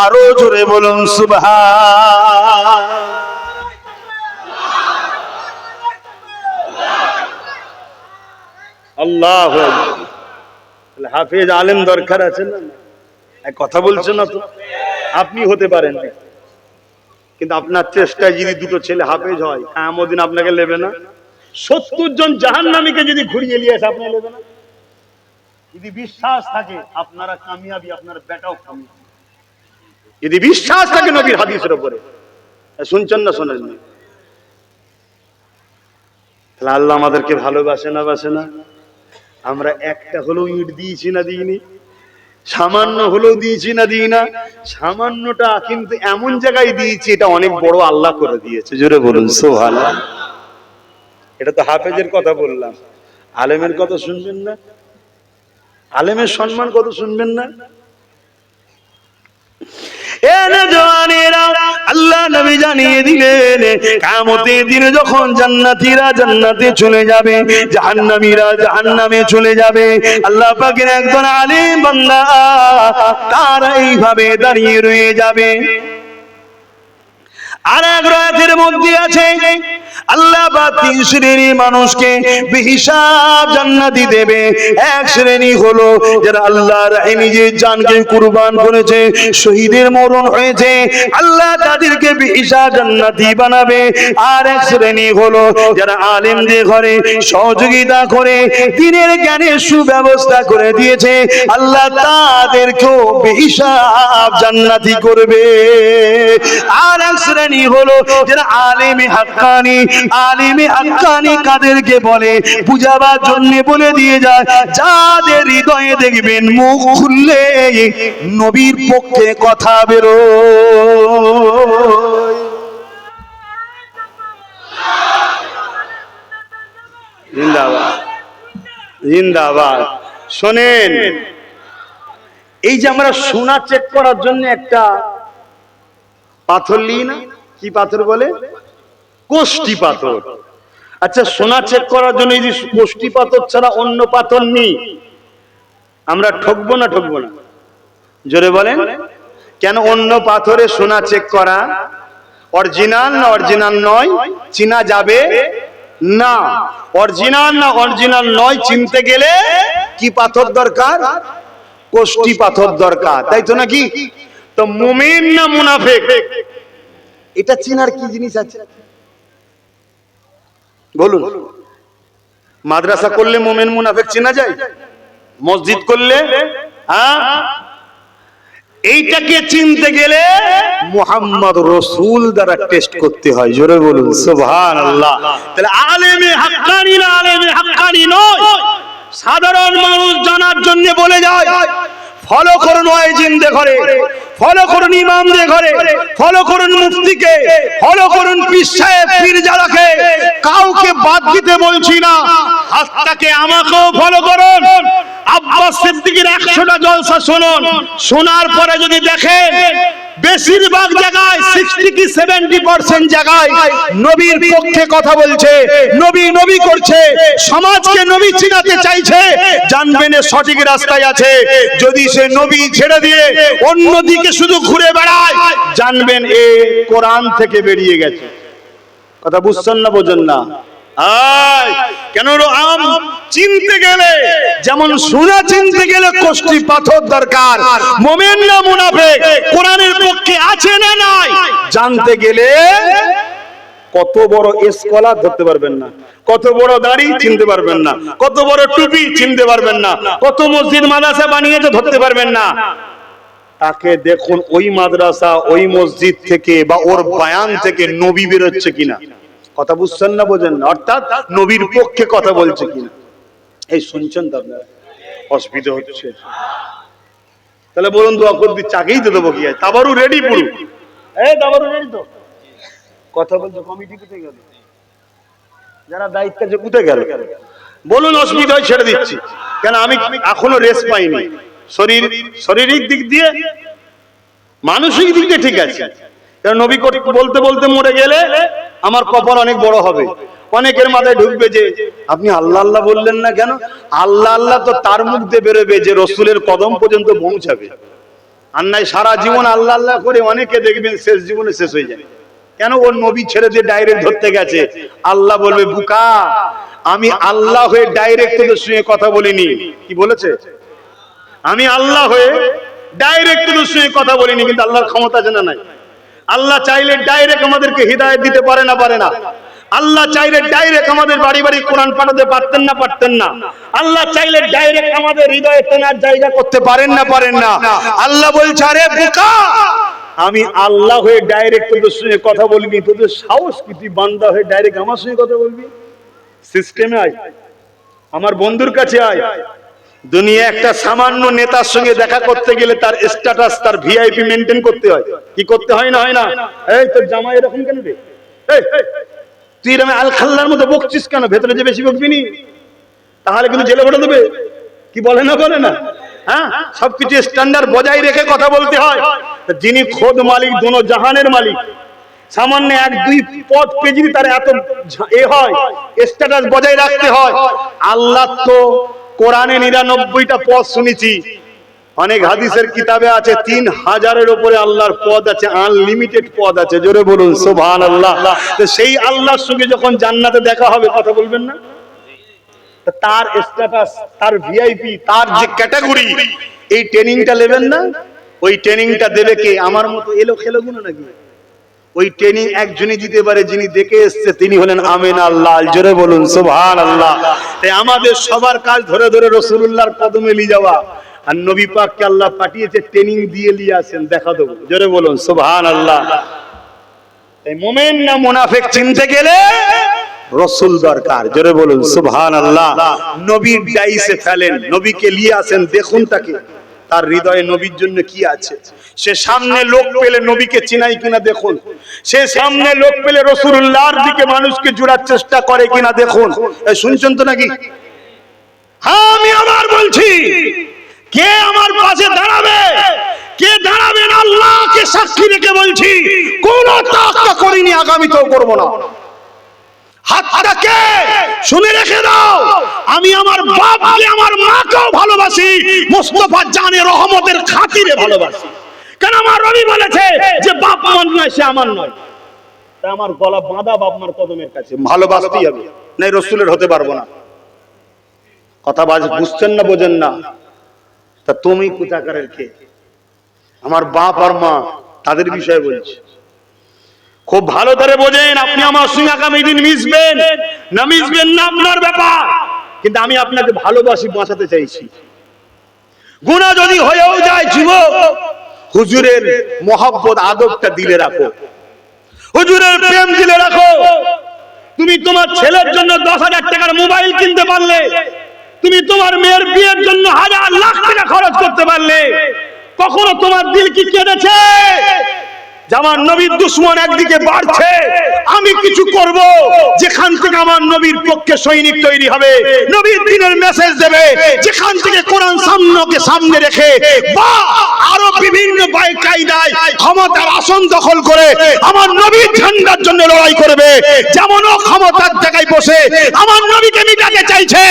আরো জোরে বলুন সুবহান। আল্লাহু আকবার। হাফেজ আলেম দরকার আছে না? কথা বলছেন না তো? আপনি হতে পারেন, কিন্তু আপনার চেষ্টায় যদি দুটো ছেলে হাফেজ হয়, কিয়ামত দিন আপনাকে নেবে না? 70 জন জাহান্নামীকে যদি ঘুরিয়ে নিয়ে আসে, আপনি নেবে না? যদি বিশ্বাস থাকে আপনারা কামিয়াবি, আপনার বেটাও কামিয়াবি। যদি বিশ্বাস থাকে নবীর হাদিসের উপরে, শুনছেন না শোনেন না? তাহলে আল্লাহ আমাদেরকে ভালোবাসে না বাসে না? আমরা একটা হলেও ইট দিয়েছি না দিইনি? সামান্য হলেও দিয়েছি না দিই না? সামান্যটা কিন্তু এমন জায়গায় দিয়েছি, এটা অনেক বড় আল্লাহ করে দিয়েছে। জোরে বলুন সুবহানাল্লাহ। এটা তো হাফেজের কথা বললাম, আলেমের কথা শুনবেন না? আলেমের সম্মান কত শুনবেন না? আল্লাহ নবী জানিয়ে দিলেন, কিয়ামতের দিনে যখন জান্নাতীরা জান্নাতে চলে যাবে, জাহান্নামীরা জাহান্নামে চলে যাবে, আল্লাহ পাকের একজন আলেম বান্দা তারা এইভাবে দাঁড়িয়ে রয়ে যাবে। আর এক রাতের মধ্যে আছে আল্লাহ পাক 3 শ্রেণীর মানুষকে বেহিসাব জান্নাতি দেবে। এক শ্রেণী হলো যারা আল্লাহর রাহে নিজের জানকে কুরবান করেছে, শহীদের মরণ হয়েছে, আল্লাহ তাদেরকে বেহিসাব জান্নাতি বানাবে। আর এক শ্রেণী হলো যারা আলেমদের ঘরে সহযোগিতা করে দ্বীনের জ্ঞানের সুব্যবস্থা করে দিয়েছে, আল্লাহ তাদেরকেও বেহিসাব জান্নাতি করবে। আর এক শ্রেণী হলো যারা আলেমে হাক্কানি। আলেমে হাক্কানি কাদেরকে বলে বুঝাবার জন্য বলে দিয়ে যায়, যাদের হৃদয়ে দেখবেন মুখ খুললে নবীর পক্ষে কথা বেরোয়। জিন্দাবাদ জিন্দাবাদ। শোনেন, এই যে আমরা সোনা চেক করার জন্য একটা পাথর নিই না, কি পাথর বলে? কোষ্টি পাথর। আচ্ছা, সোনা চেক করার জন্য এই যে কোষ্টি পাথর ছাড়া অন্য পাথর নেই, আমরা ঠকবো না ঠকবো না? জোরে বলেন। কেন? অন্য পাথরে সোনা চেক করা অরিজিনাল না অরিজিনাল নয় চিনা যাবে না। অরিজিনাল না অরিজিনাল নয় চিনতে গেলে কি পাথর দরকার? কোষ্টি পাথর দরকার, তাই তো নাকি? তো মুমিন না মুনাফিক, এটা চিনার কি জিনিস আছে বলুন? মাদ্রাসা করলে মুমিন মুনাফিক চেনা যায়? মসজিদ করলে? হ্যাঁ, এইটাকে চিনতে গেলে মুহাম্মদ রাসূল দ্বারা টেস্ট করতে হয়। জোরে বলুন সুবহানাল্লাহ। তাহলে আলেমে হাক্কানি না আলেমে হাক্কানি নয়, সাধারণ মানুষ জানার জন্য বলে যায় ফলো করুন ওয়াইজিনদের ঘরে, ফলো করুন ইমামদের ঘরে, ফলো করুন মুফতিকে, ফলো করুন পীর সাহেব পীরজাদাকে, কাউকে বাদ দিতে বলছি না। হাতটাকে আমাকেও ফলো করুন। আব্বাস সিদ্দিকীর 100টা জলসা শুনুন, শোনার পরে যদি দেখেন বেশিরভাগ জায়গায় 60 কি 70% জায়গায় নবীর পক্ষে কথা বলছে, নবী নবী করছে, সমাজকে নবী চিনাতে চাইছে, জানবেন সঠিক রাস্তায় আছে। যদি সে নবী ছেড়ে দিয়ে অন্যদিকে শুধু ঘুরে বেড়ায়, জানবেন এ কোরআন থেকে বেরিয়ে গেছে। কথা বুঝছেন না বোঝেন না? কেন আম চিনতে গেলে যেমন সোনা চিনতে গেলে কষ্টি পাথর দরকার, মুমিন না মুনাফিক কোরআনের পক্ষে আছে না নাই জানতে গেলে কত বড় স্কলার ধরতে পারবেন না, কত বড় দাড়ি চিনতে পারবেন না, কত বড় টুপি চিনতে পারবেন না, কত মসজিদ মাদ্রাসা বানিয়েছে ধরতে পারবেন না। তাকে দেখুন ওই মাদ্রাসা ওই মসজিদ থেকে বা ওর বয়ান থেকে নবী বেরোচ্ছে কিনা। কথা বুঝছেন না বোঝেন না? অর্থাৎ নবীর পক্ষে কথা বলছে কিনা। এই শুনছেন তো আপনারা? অসুবিধা হচ্ছে? তাহলে বলুন দোয়া করবি, চাকেই তো দেবো কি আছে? তাবারু রেডি পুরো? এই তাবারু রেডি তো? কথা বলছে কমিটি কোথায় গেল? যারা দায়িত্ব আছে কোথায় গেল? বলুন অসুবিধা হয় ছেড়ে দিচ্ছি। কেন আমি এখনো রেস্ট পাইনি। শারীরিক দিক দিয়ে মানসিক দিক দিয়ে ঠিক আছে। কারণ নবী বলতে বলতে মরে গেলে আমার কপাল অনেক বড় হবে। অনেকের মাথায় ঢুকবে যে আপনি আল্লাহ আল্লাহ বললেন না কেন? আল্লাহ আল্লাহ তো তার মুখ দিয়ে বেরোবে যে রসুলের কদম পর্যন্ত পৌঁছাবে। আর নাই সারা জীবন আল্লাহ আল্লাহ করে অনেকে দেখবেন শেষ জীবনে শেষ হয়ে যায়। কেন? ওর নবী ছেড়ে দিয়ে ডাইরেক্ট ধরতে গেছে। আল্লাহ বলবে বুকা, আমি আল্লাহ হয়ে ডাইরেক্ট তোদের সঙ্গে কথা বলিনি। কি বলেছে? আমি আল্লাহ হয়ে ডাইরেক্ট তোদের সঙ্গে কথা বলিনি। কিন্তু আল্লাহর ক্ষমতা আছে না নাই? আল্লাহ চাইলে ডাইরেক্ট আমাদেরকে হিদায়াত দিতে পারে না পারে না? আল্লাহ চাইলে ডাইরেক্ট আমাদের বাড়ি বাড়ি কোরআন পাঠাতে পারতেন না পারতেন না? আল্লাহ চাইলে ডাইরেক্ট আমাদের হৃদয়ে তেনার জায়গা করতে পারেন না পারেন না? আল্লাহ বলছে আরে বোকা, আমি আল্লাহ হয়ে ডাইরেক্ট তোদের সঙ্গে কথা বলবি, তোদের সাহস কি তুই বান্দা হয়ে ডাইরেক্ট আমার সঙ্গে কথা বলবি? সিস্টেমে আয়, আমার বন্ধুর কাছে আয়। দুনিয়া একটা সামান্য নেতার সঙ্গে দেখা করতে গেলে তার স্ট্যাটাস তার ভিআইপি মেনটেন করতে হয়। কি করতে হয় না হয় না? এই তোর জামাই এরকম কেন রে? তুই এরকম আল খাল্লার মতো বকছিস কেন? ভেতরে যে বেশি বকবি নি, তাহলে কিন্তু জেলে ভরে দেবে। কি বলে না বলে না? হ্যাঁ, সবকিছু স্ট্যান্ডার্ড বজায় রেখে কথা বলতে হয়। যিনি খোদ মালিক, দোনো জাহানের মালিক, সামান্য 1-2 পদ পেয়ে তার এত এ হয়, স্ট্যাটাস বজায় রাখতে হয়। আল্লাহ তো কোরআনে 99টা পদ শুনেছি, অনেক হাদিসের কিতাবে আছে 3000-এর উপরে আল্লাহর পদ আছে, আনলিমিটেড পদ আছে। জোরে বলুন সুবহানাল্লাহ। তো সেই আল্লাহর সঙ্গে যখন জান্নাতে দেখা হবে কথা বলবেন না? তার স্ট্যাটাস, তার ভিআইপি, তার যে ক্যাটাগরি, এই ট্রেনিংটা নেবেন না? ওই ট্রেনিংটা দেবে কে? আমার মতো এলো খেলো গুলো নাকি? ওই ট্রেনিং একজনই দিতে পারে, যিনি দেখে এসছে, তিনি হলেন আমিন আল্লাহ। জোরে বলুন সুবহানাল্লাহ। তাই আমাদের সবার কাজ ধরে ধরে রাসূলুল্লাহর কদমে নিয়ে যাওয়া। আর নবী পাককে আল্লাহ পাঠিয়েছে ট্রেনিং দিয়ে নিয়ে আসেন, দেখা দেবো। জোরে বলুন সুবহানাল্লাহ। তাই মুমিন না মুনাফিক চিনতে গেলে রাসূল দরকার। জোরে বলুন সুবহানাল্লাহ। নবীর ডাইসে ফেলেন, নবীকে নিয়ে আসেন, দেখুন তাকে, তার হৃদয়ে নবীর জন্য কি আছে। সে সামনে লোক পেলে নবীকে চিনাই কিনা দেখুন। সে সামনে লোক পেলে রাসূলুল্লাহর দিকে মানুষকে জোড়ার চেষ্টা করে কিনা দেখুন। শুনছেন তো নাকি? হ্যাঁ, আমি আবার বলছি, কে আমার পাশে দাঁড়াবে, কে দাঁড়াবেন আল্লাহকে সাক্ষী রেখে বলছি, কোন তাক্কা করিনি, আগামীতেও করব না। হাতটাকে শুনে রেখে দাও, আমি আমার বাপকে আমার মাকেও ভালোবাসি, মুস্তাফা জানে রহমতের খাতিরে ভালোবাসি। কেন? আমার নবী বলেছে যে বাপ আমার নয়, সে আমার নয়। তাই আমার গলা বাঁধা বাপ মার কদমের কাছে, ভালোবাসতেই হবে, নাই রাসূলের হতে পারবো না। কথা বুঝছেন না বোঝেন না? তা তুমি কোথাকারের কে? আমার বাপ আর মা, তাদের বিষয়ে বলছি। খুব ভালো করে বোঝেন, আপনি আমার সঙ্গে আগামী দিন মিশবেন না মিশবেন না আপনার ব্যাপার, কিন্তু আমি আপনাকে ভালোবাসি, বাঁচাতে চাইছি। গুনাহ যদি হয়েও যায় যুবক, হুজুরের মহব্বত আদবটা দিলে রাখো, হুজুরের প্রেম দিলে রাখো। তুমি তোমার ছেলের জন্য 10,000 টাকার মোবাইল কিনতে পারলে, তুমি তোমার মেয়ের বিয়ের জন্য 1,000 লাখ টাকা খরচ করতে পারলে, কখনো তোমার দিল কি কেঁদেছে? আমার নবীর দুশমন একদিকে বাড়ছে, আমি কিছু করব যেখান থেকে আমার নবীর পক্ষে সৈনিক তৈরি হবে, নবীর দিনের মেসেজ দেবে, যেখান থেকে কোরআন সামনে রেখে বা আরো বিভিন্ন কায়দায় ক্ষমতার আসন দখল করে আমার নবীর ঝান্ডার জন্য লড়াই করবে। যেমন ও ক্ষমতার জায়গায় বসে আমার নবীকে মিটাতে চাইছে,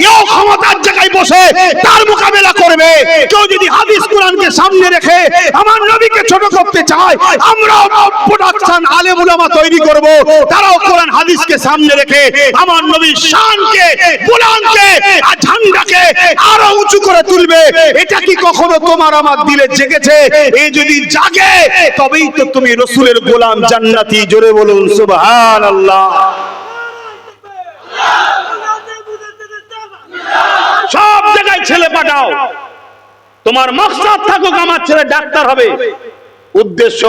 এও ক্ষমতার জায়গায় বসে তার মোকাবেলা করবে। কেউ যদি হাদিস কোরআনকে সামনে রেখে আমার নবীকে ছোট করতে চায়, আমরাও প্রোডাকশন আলেম উলামা তৈরি করব, তারাও কোরআন হাদিসকে সামনে রেখে আমার নবীর শানকে, বুলন্দকে আর ঝান্ডাকে আরো উঁচু করে তুলবে। এটা কি কখনো তোমার আমার দিলে জেগেছে? এই যদি জাগে তবেই তো তুমি রাসূলের গোলাম জান্নাতি। জোরে বলুন সুবহানাল্লাহ। সব জায়গায় ছেলে পাঠাও, তোমার মাকসাদ থাকুক আমার ছেলে ডাক্তার হবে, উদ্দেশ্য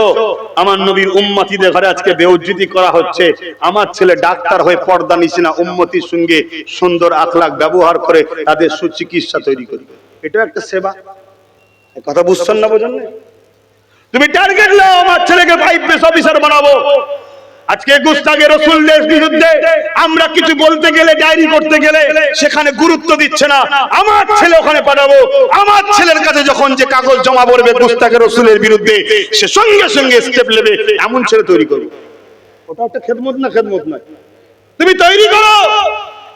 আমার নবীর উম্মতিদের ঘরে আজকে বেউজ্জতি করা হচ্ছে, আমার ছেলে ডাক্তার হয়ে পর্দা নিছে না, উম্মতির সঙ্গে সুন্দর আখলাক ব্যবহার করে তাদের সুচিকিৎসা তৈরি করবে। এটা একটা সেবা, কথা বুঝছেন না? বোঝেন না? তুমি টার্গেট নাও, আমার ছেলেকে আইপিএস অফিসার বানাবো। আজকে গুস্তাখে রাসূলের বিরুদ্ধে আমরা কিছু বলতে গেলে, ডায়েরি করতে গেলে সেখানে গুরুত্ব দিচ্ছে না। আমার ছেলে ওখানে পাঠাবো, আমার ছেলের কাছে যখন যে কাগজ জমা পড়বে গুস্তাখে রাসূলের বিরুদ্ধে, সে সঙ্গে সঙ্গে স্টেপ নেবে, এমন ছেলে তৈরি করবে। ওটা একটা খেদমত না? খেদমত নয়। তুমি তৈরি করো,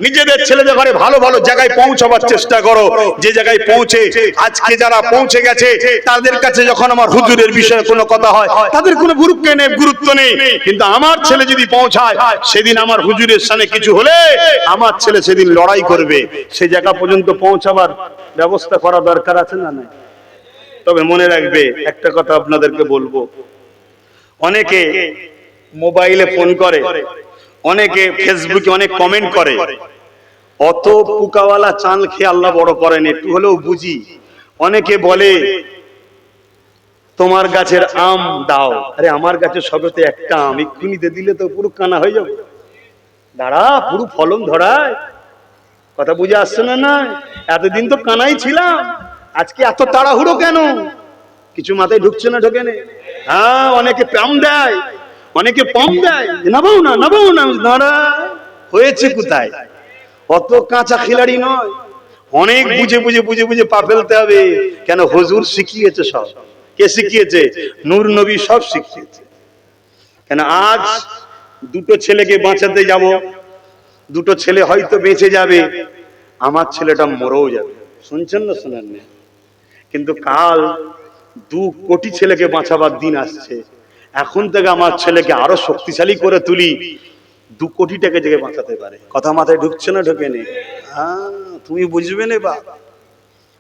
নিজেদের ছেলেদের ঘরে ভালো ভালো জায়গায় পৌঁছাবার চেষ্টা করো। যে জায়গায় পৌঁছে আজকে যারা পৌঁছে গেছে তাদের কাছে যখন আমার হুজুরের বিষয়ে কোনো কথা হয় তাদের কোনো গুরুত্ব নেই, কিন্তু আমার ছেলে যদি পৌঁছায়, সেদিন আমার হুজুরের সামনে কিছু হলে আমার ছেলে সেদিন লড়াই করবে। সেই জায়গা পর্যন্ত পৌঁছাবার ব্যবস্থা করা দরকার আছে না? নাই? তবে মনে রাখবে একটা কথা আপনাদেরকে বলবো, অনেকে মোবাইলে ফোন করে, অনেকে ফেসবুকে অনেক কমেন্ট করে, অত পুকাওয়ালা চাল খেয়ে আল্লাহ বড় করেন, একটু হলেও বুঝি। অনেকে বলে তোমার গাছের আম দাও, আরে আমার গাছে সবেতে একটা আম, এক্ষুনি দিলে তো পুরো কানা হয়ে যাবে, দাঁড়া পুরো ফলন ধরায়। কথা বুঝে আসছে না? না, এতদিন তো কানাই ছিলাম, আজকে এত তাড়াহুড়ো কেন? কিছু মাথায় ঢুকছে না? ঢোকে না? হ্যাঁ, অনেকে পাম দেয়, অনেকে পম দেয়, নাবাও না নাবাও না, দাঁড়া হয়েছে কোথায়? অত কাঁচা খিলাড়ি নয়, অনেক বুঝে বুঝে বুঝে বুঝে পা ফেলতে হবে। কেন? হুজুর শিখিয়েছে সব। কে শিখিয়েছে? নূর নবী সব শিখিয়েছে। কেন? আজ দুটো ছেলেকে বাঁচাতে যাব, দুটো ছেলে হয়তো বেঁচে যাবে, আমার ছেলেটা মরেও যাবে। শুনছেন না? শোনেন না? কিন্তু কাল 2 কোটি ছেলেকে বাঁচাবার দিন আসছে। এখন থেকে আমার ছেলেকে আরো শক্তিশালী করে তুলি, 2 কোটি টাকা থেকে বাঁচাতে পারে। কথা মাথায় ঢুকছে না? ঢোকে নি? হ্যাঁ, তুমি বুঝবে না বা,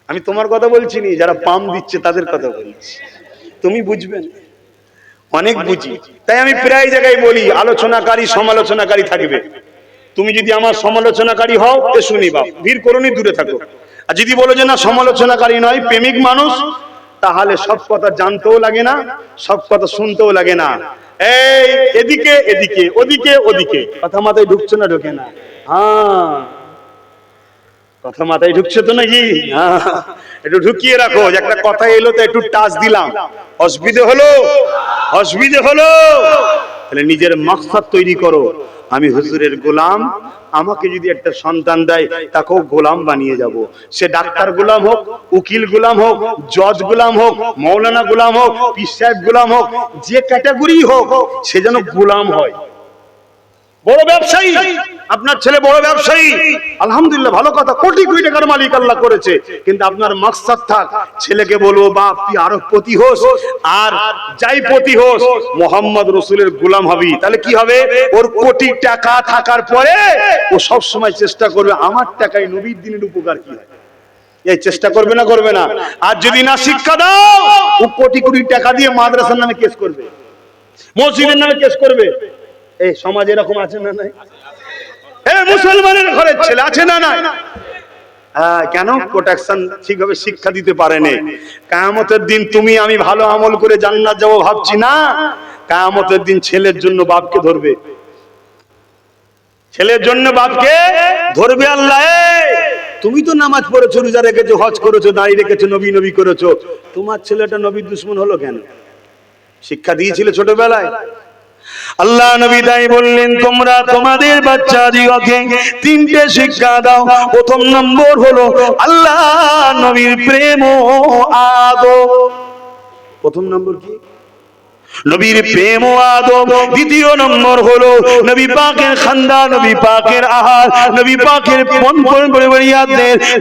আমি তোমার কথা বলছি নি, যারা পাম দিচ্ছে তাদের কথা বলছি, তুমি বুঝবে না। অনেক বুঝি, তাই আমি প্রায় জায়গায় বলি আলোচনাকারী সমালোচনাকারী থাকবে। তুমি যদি আমার সমালোচনাকারী হও এ শুনি বা ভিড় করোনি, দূরে থাকো। আর যদি বলো যে না সমালোচনাকারী নয়, প্রেমিক মানুষ, তাহলে সব কথা জানতেও লাগে না, সব কথা শুনতেও লাগে না। এই এদিকে এদিকে, ওদিকে ওদিকে, কথা মাথায় ঢুকছে না? ঢোকে না? হ্যাঁ, কথা মাথায় ঢুকছে তো নাকি? হ্যাঁ, একটু ঢুকিয়ে রাখো। একটা কথা এলো তো একটু টাচ দিলাম, অসুবিধে হলো? অসুবিধে হলো? তাহলে নিজের মাকসাদ তৈরি করো, আমি হুজুরের গোলাম, আমাকে যদি একটা সন্তান দেয় তাকেও গোলাম বানিয়ে যাব। সে ডাক্তার গোলাম হোক, উকিল গোলাম হোক, জজ গোলাম হোক, মৌলানা গোলাম হোক, পীর সাহেব গোলাম হোক, যে ক্যাটাগরি হোক, সে যেন গোলাম হয়। বড় ব্যবসায়ী, আপনার ছেলে বড় ব্যবসায়ী, আলহামদুলিল্লাহ, ভালো কথা, কোটি কোটি টাকার মালিক আল্লাহ করেছে, কিন্তু আপনার মাকসাদ থাক, ছেলেকে বলবো বাপ তুই আরো পতি হোস, আর যাই পতি হোস মোহাম্মদ রসুলের গোলাম হবি। তাহলে কি হবে? ওর কোটি টাকা থাকার পরে ও সব সময় চেষ্টা করবে আমার টাকায় নবীর দিনের উপকার কি হয়, এই চেষ্টা করবে না? করবে না? আর যদি না শিক্ষা দাও, ও কোটি কোটি টাকা দিয়ে মাদ্রাসার নামে কেস করবে, মসজিদের নামে কেস করবে। এই সমাজ এরকম আছে না নাই? মুসলমানের ঘরের ছেলে আছে না নাই? কেন? প্রোটেকশন ঠিকভাবে শিক্ষা দিতে পারেনি। কিয়ামতের দিন তুমি আমি ভালো আমল করে জান্নাত যাব ভাবছি না, কিয়ামতের দিন ছেলের জন্য বাপকে ধরবে, ছেলের জন্য বাপকে ধরবে আল্লাহ। তুমি তো নামাজ পড়েছো, রোজা রেখেছো, হজ করেছো, দাঁড়িয়ে রেখেছো, নবী নবী করেছো, তোমার ছেলেটা নবীর দুশমন হলো কেন? শিক্ষা দিয়েছিলে ছোটবেলায়? আল্লাহ নবী তাই বললেন, তোমরা তোমাদের বাচ্চাদিগকে তিনটে শিক্ষা দাও। প্রথম নম্বর হলো আল্লাহ নবীর প্রেম ও আদব। প্রথম নম্বর কি? নবীর প্রেম ও আদব। দ্বিতীয় নম্বর হলো নবী পাকের খানদান, নবী পাকের আহার, নবী পাকের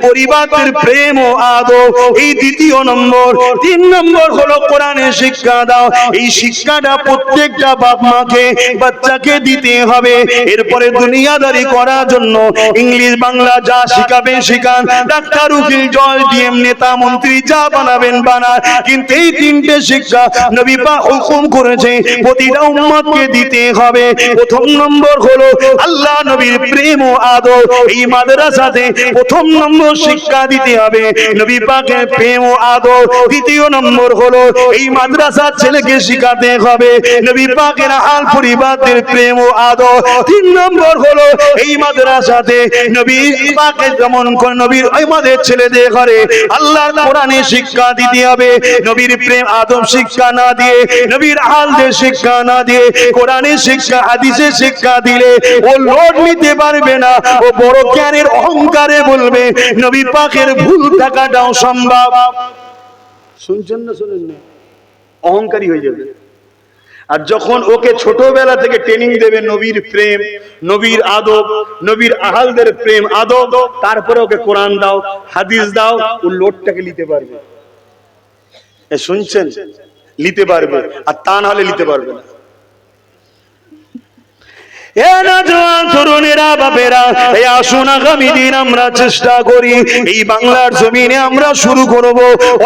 পরিবারদের প্রেম ও আদব, এই দ্বিতীয় নম্বর। তিন নম্বর হলো কোরআনের শিক্ষা দাও। এই শিক্ষাটা প্রত্যেকটা বাপ মাকে বাচ্চাকে দিতে হবে। এরপরে দুনিয়াদারি করার জন্য ইংলিশ বাংলা যা শিখাবেন শিখান, ডাক্তার উকিল জজ ডিএম নেতা মন্ত্রী যা বানাবেন বানান, কিন্তু এই তিনটে শিক্ষা নবী পাক হুকুম করেছে প্রতিটা উম্মতকে দিতে হবে। প্রথম নম্বর হলো আল্লাহ নবীর প্রেম ও আদব। এই মাদ্রাসাতে প্রথম নম্বর শিক্ষা দিতে হবে নবী পাকের প্রেম ও আদব। দ্বিতীয় নম্বর হলো এই মাদ্রাসার ছেলেকে শিখাতে হবে নবী পাকের আল পরিবারদের প্রেম ও আদব। তিন নম্বর হলো এই মাদ্রাসাতে নবী পাকের যেমন নবীর আমাদের ছেলেদের ঘরে আল্লাহর কোরআনে শিক্ষা দিতে হবে। নবীর প্রেম আদব শিক্ষা না দিয়ে, নবীর আহলদের শিক্ষা না দিয়ে, কোরআনের শিক্ষা হাদিসের শিক্ষা দিলে ও লোড নিতে পারবে না। ও বড় জ্ঞানের অহংকারে বলবে নবী পাকের ভুল থাকাটাও সম্ভব। শুনছেন না? শুনেন না? অহংকারী হয়ে যাবে। আর যখন ওকে ছোটবেলা থেকে ট্রেনিং দেবে নবীর প্রেম, নবীর আদব, নবীর আহলদের প্রেম আদব, তারপরে ওকে কোরআন দাও, হাদিস দাও, ও লোডটাকে নিতে পারবে। শুনছেন? নিতে পারবে, আর তা না হলে নিতে পারবে না। আমরা চেষ্টা করি এই বাংলার জমিনে আমরা শুরু করব,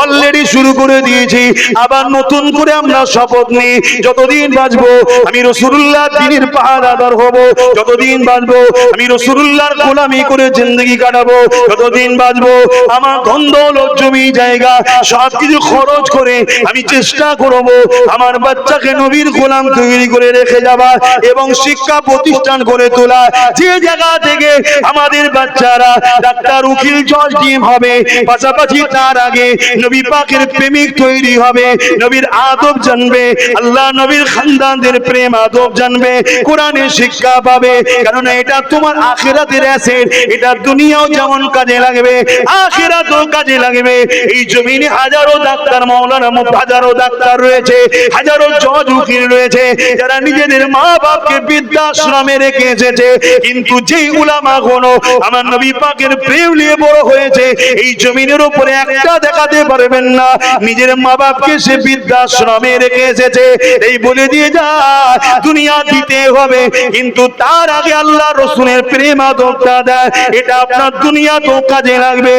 অলরেডি শুরু করে দিয়েছি, আবার নতুন করে আমরা শপথ নিই যতদিন বাঁচবো আমি রাসূলুল্লাহ দ্বীনের পাহারাদার হব, যতদিন বাঁচবো আমি রাসূলুল্লাহর গোলামি করে জিন্দেগি কাটাবো, যতদিন বাঁচবো আমার ধন দৌলত জমি জায়গা সবকিছু খরচ করে আমি চেষ্টা করব আমার বাচ্চাকে নবীর গোলাম তৈরি করে রেখে যাবার এবং শিক্ষা প্রতিষ্ঠান করে তোলা। যে জায়গা থেকে আমাদের বাচ্চারা ডাক্তার উকিল জজ ডিএম হবে, পাশাপাশি তার আগে নবী পাকের প্রেমিক তৈরি হবে, নবীর আদব জানবে, আল্লাহ নবীর খানদানদের প্রেম আদব জানবে, কোরআনের শিক্ষা পাবে। কারণ এটা তোমার আখিরাতের অ্যাসেট, এটা দুনিয়াও যেমন কাজে লাগবে আখিরাতেও কাজে লাগবে। এই জমিনে হাজারো ডাক্তার মাওলানা হাজারো ডাক্তার রয়েছে, হাজারো জজ উকিল রয়েছে যারা নিজেদের মা বাপকে বৃদ্ধাশ্রমে রেখে এসেছে, কিন্তু যেই উলামা গুলো আমার নবী পাকের প্রেম নিয়ে বড় হয়েছে এই জমিনের উপরে একটা দেখাতে পারবেন না নিজের মা বাপকে সে বৃদ্ধাশ্রমে রেখে এসেছে। এই বলে দিয়ে যায় দুনিয়া দিতে হবে, কিন্তু তার আগে আল্লাহ রাসূলের প্রেম আদবটা দেয়, এটা আপনার দুনিয়াতেও কাজে লাগবে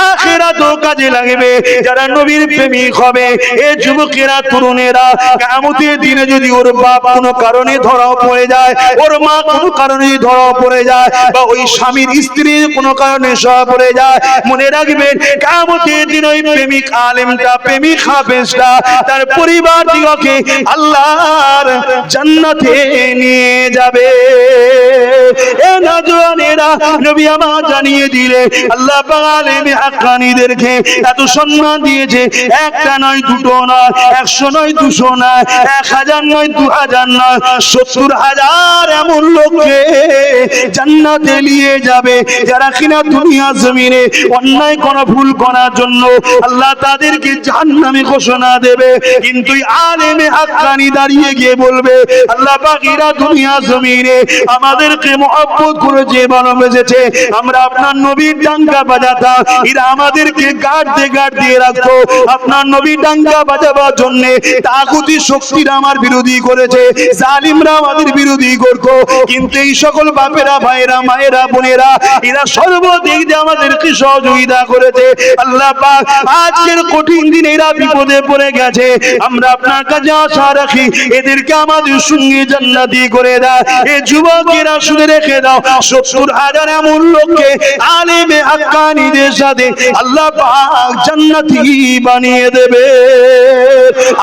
আখিরাতেও কাজে লাগবে। যারা নবীর প্রেমিক হবে এই যুবকেরা তরুণেরা কিয়ামতের দিনে যদি ওর বাপ কোনো কারণে ধরা পড়ে যায়, ওর মা কোনো কারণে ধরা পড়ে যায়, বা ওই স্বামীর স্ত্রী কোনো কারণে ধরা পড়ে যায়, মনে রাখবেন কিয়ামতের দিন ওই প্রেমিক আলেমটা প্রেমিক হাফেজটা তার পরিবার দিগকে আল্লাহর জান্নাতে নিয়ে যাবে। এ নজওয়ানেরা নবী আমার জানিয়ে দিলে আল্লাহ পাক আলেমে হাক্কানীদেরকে এত সম্মান দিয়েছে, একটা নয় দুটো নয়, 100 নয় 200 নয়, 1000 নয় 2000 নয়, 70,000 এমন লোককে জান্নাতে নিয়ে যাবে যারা কিনা দুনিয়া জমিনে অন্যায় কোন ভুল করার জন্য আল্লাহ তাদেরকে জাহান্নামে ঘোষণা দেবে। কিন্তু আলেমে হাক্কানী দাঁড়িয়ে গিয়ে বলবে আল্লাহ পাক এরা দুনিয়া জমিনে আমাদেরকে মহব্বত করেছে ভালোবেসেছে, আমরা আপনার নবীর ডাঙ্কা বাজাতাম, এরা আমাদেরকে গার্ড দিয়ে রাখতো, আপনার নবীর ডাঙ্কা বাজাবার জন্য তাগুতি শক্তিরা আমার বিরোধী করেছে, জালিমরা আমাদের বিরোধী করতো, কিন্তু এই সকল বাপেরা ভাইরা মায়েরা বোনেরা এরা সর্বদিক দিয়ে আমাদেরকে সহযোগিতা করেছে। আল্লাহ পাক আজকের কঠিন দিনে এরা বিপদে পড়ে গেছে, আমরা আপনার কাছে আশা রাখি এদেরকে আমাদের সঙ্গে জান্নাতি করে দাও। এই যুবকেরা শুনে রেখে দাও 70 হাজার এমন লোককে আলেমে হাক্কানীদের সাথে আল্লাহ পাক জান্নাতি বানিয়ে দেবে।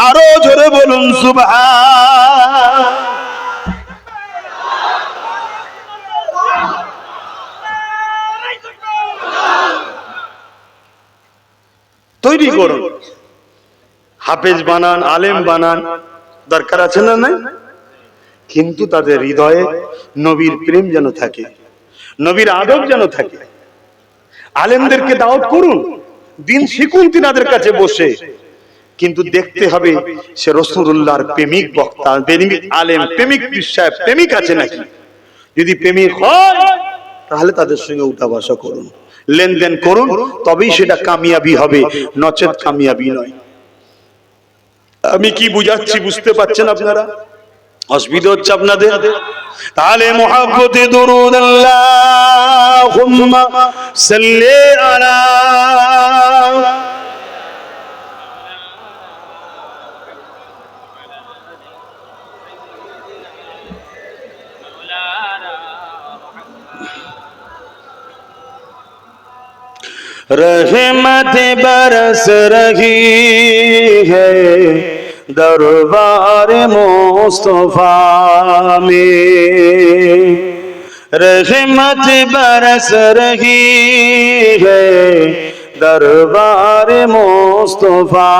আরো জোরে বলুন সুবহান। তৈরি করুন, হাফেজ বানান, আলেম বানান, দরকার আছে না নাই? কিন্তু তাদের হৃদয়ে নবীর প্রেম যেন থাকে, নবীর আদব যেন থাকে। আলেমদেরকে দাওয়াত করুন, দিন শিখুন তিনাদের কাছে বসে, কিন্তু দেখতে হবে সে রাসূলুল্লাহর প্রেমিক বক্তা, প্রেমিক আলেম, প্রেমিক বিশ্বাস, প্রেমিক আছে নাকি। যদি প্রেমিক হয় তাহলে তাদের সঙ্গে উঠা বসা করুন, লেনদেন করুন, তবেই সেটা কামিয়াবি হবে, নচেত কামিয়াবি নয়। আমি কি বুঝাচ্ছি বুঝতে পারছেন আপনারা? অসুবিধা হচ্ছে আপনাদের? তাহলে মুহাব্বতে দুরুদ আল্লাহুম্মা সাল্লি আলা रहमत बरस रही है दरबार मुस्तफा में, रहमत बरस रही है दरबार मुस्तफा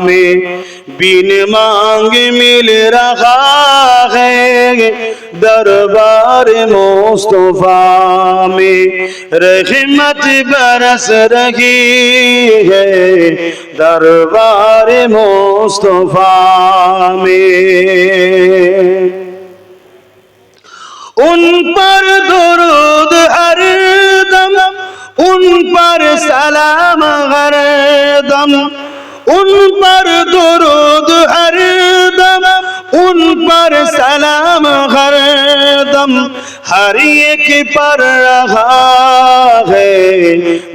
में, बिन मांग मिल रहा है दरबार मुस्तफा में, रहमत बरस रही है दरबार मुस्तफा में। उन पर दुरूद हर दम, उन पर सलाम हर दम, उन पर दुरूद हर दम, उन पर सलाम हर दम, हर एक पर रहा है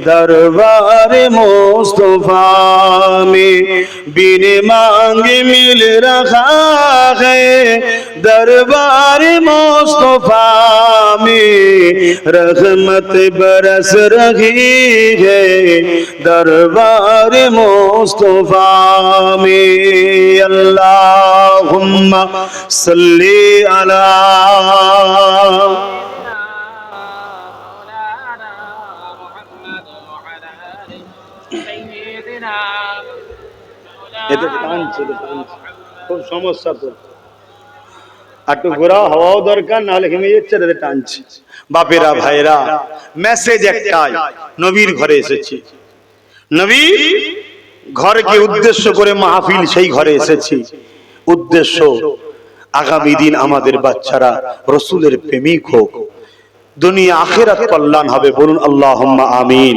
दरबार मुस्तफा में, बिन मांग मिल रहा है दरबार मुस्तफा में, रहमत बरस रही है दरबार मुस्तफा में। अल्लाहुम्मा सल्ली अला এতে টানছে, খুব সমস্যা তো, একটু ঘোরা হওয়াও দরকার, নাহলে ঘেমে যাচ্ছে, এতে টানছে। বাপেরা ভাইরা, মেসেজ একটাই, নবীর ঘরে এসেছি, নবীর ঘরকে উদ্দেশ্য করে মাহফিল, সেই ঘরে এসেছি। উদ্দেশ্য আগামী দিন আমাদের বাচ্চারা রাসূলের প্রেমিক হোক, দুনিয়া আখিরাত কল্যাণ হবে। বলুন আল্লাহুম্মা আমিন।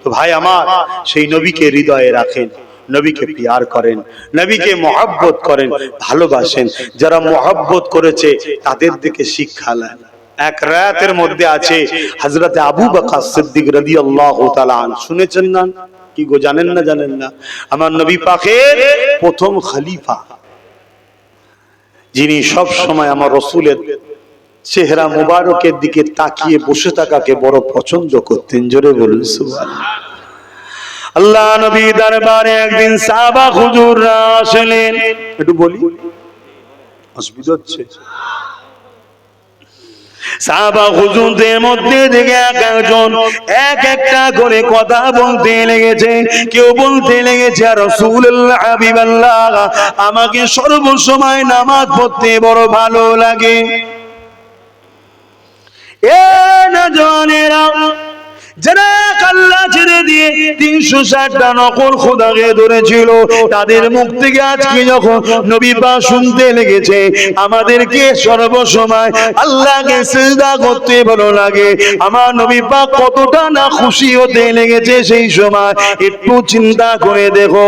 তো ভাই আমার, সেই নবীকে হৃদয়ে রাখেন, নবীকে প্যার করেন, নবীকে মহব্বত করেন, ভালোবাসেন। যারা মহব্বত করেছে তাদের থেকে শিক্ষা নেন। এক রাতের মধ্যে আছে হযরতে আবু বকর সিদ্দিক রাদিয়াল্লাহু তাআলা আনহু, শুনেছেন না? কি গো, জানেন না? জানেন না? আমার নবী পাকের প্রথম খলিফা, যিনি সব সময় আমার রাসূলের চেহারা মুবারকের দিকে তাকিয়ে বসে থাকাকে বড় পছন্দ করতেন। জোরে বলুন সুবহানাল্লাহ। আল্লাহ নবী দরবারে একদিন সাহাবা হুজুররা আসলেন, একটু বলি, অসুবিধা হচ্ছে? সাহাবা হুজুরদের মধ্যে থেকে একজন এক একটা করে কথা বলতে লেগেছে। কেউ বলতে লেগেছে, ইয়া রাসূলুল্লাহ, হাবিবাল্লাহ, আমাকে সর্বসময় নামাজ পড়তে বড় ভালো লাগে। এ নজওয়ানেরা, যারা আল্লাহ ছেড়ে দিয়ে 360টা নকল খোদাকে ধরেছিল, তাদের মুখ থেকে আজকে যখন নবী পাক শুনতে লেগেছে আমাদেরকে সর্বসময় আল্লাহকে সিজদা করতে ভালো লাগে, আমার নবী পাক কতটা না খুশি হতে লেগেছে সেই সময় একটু চিন্তা করে দেখো।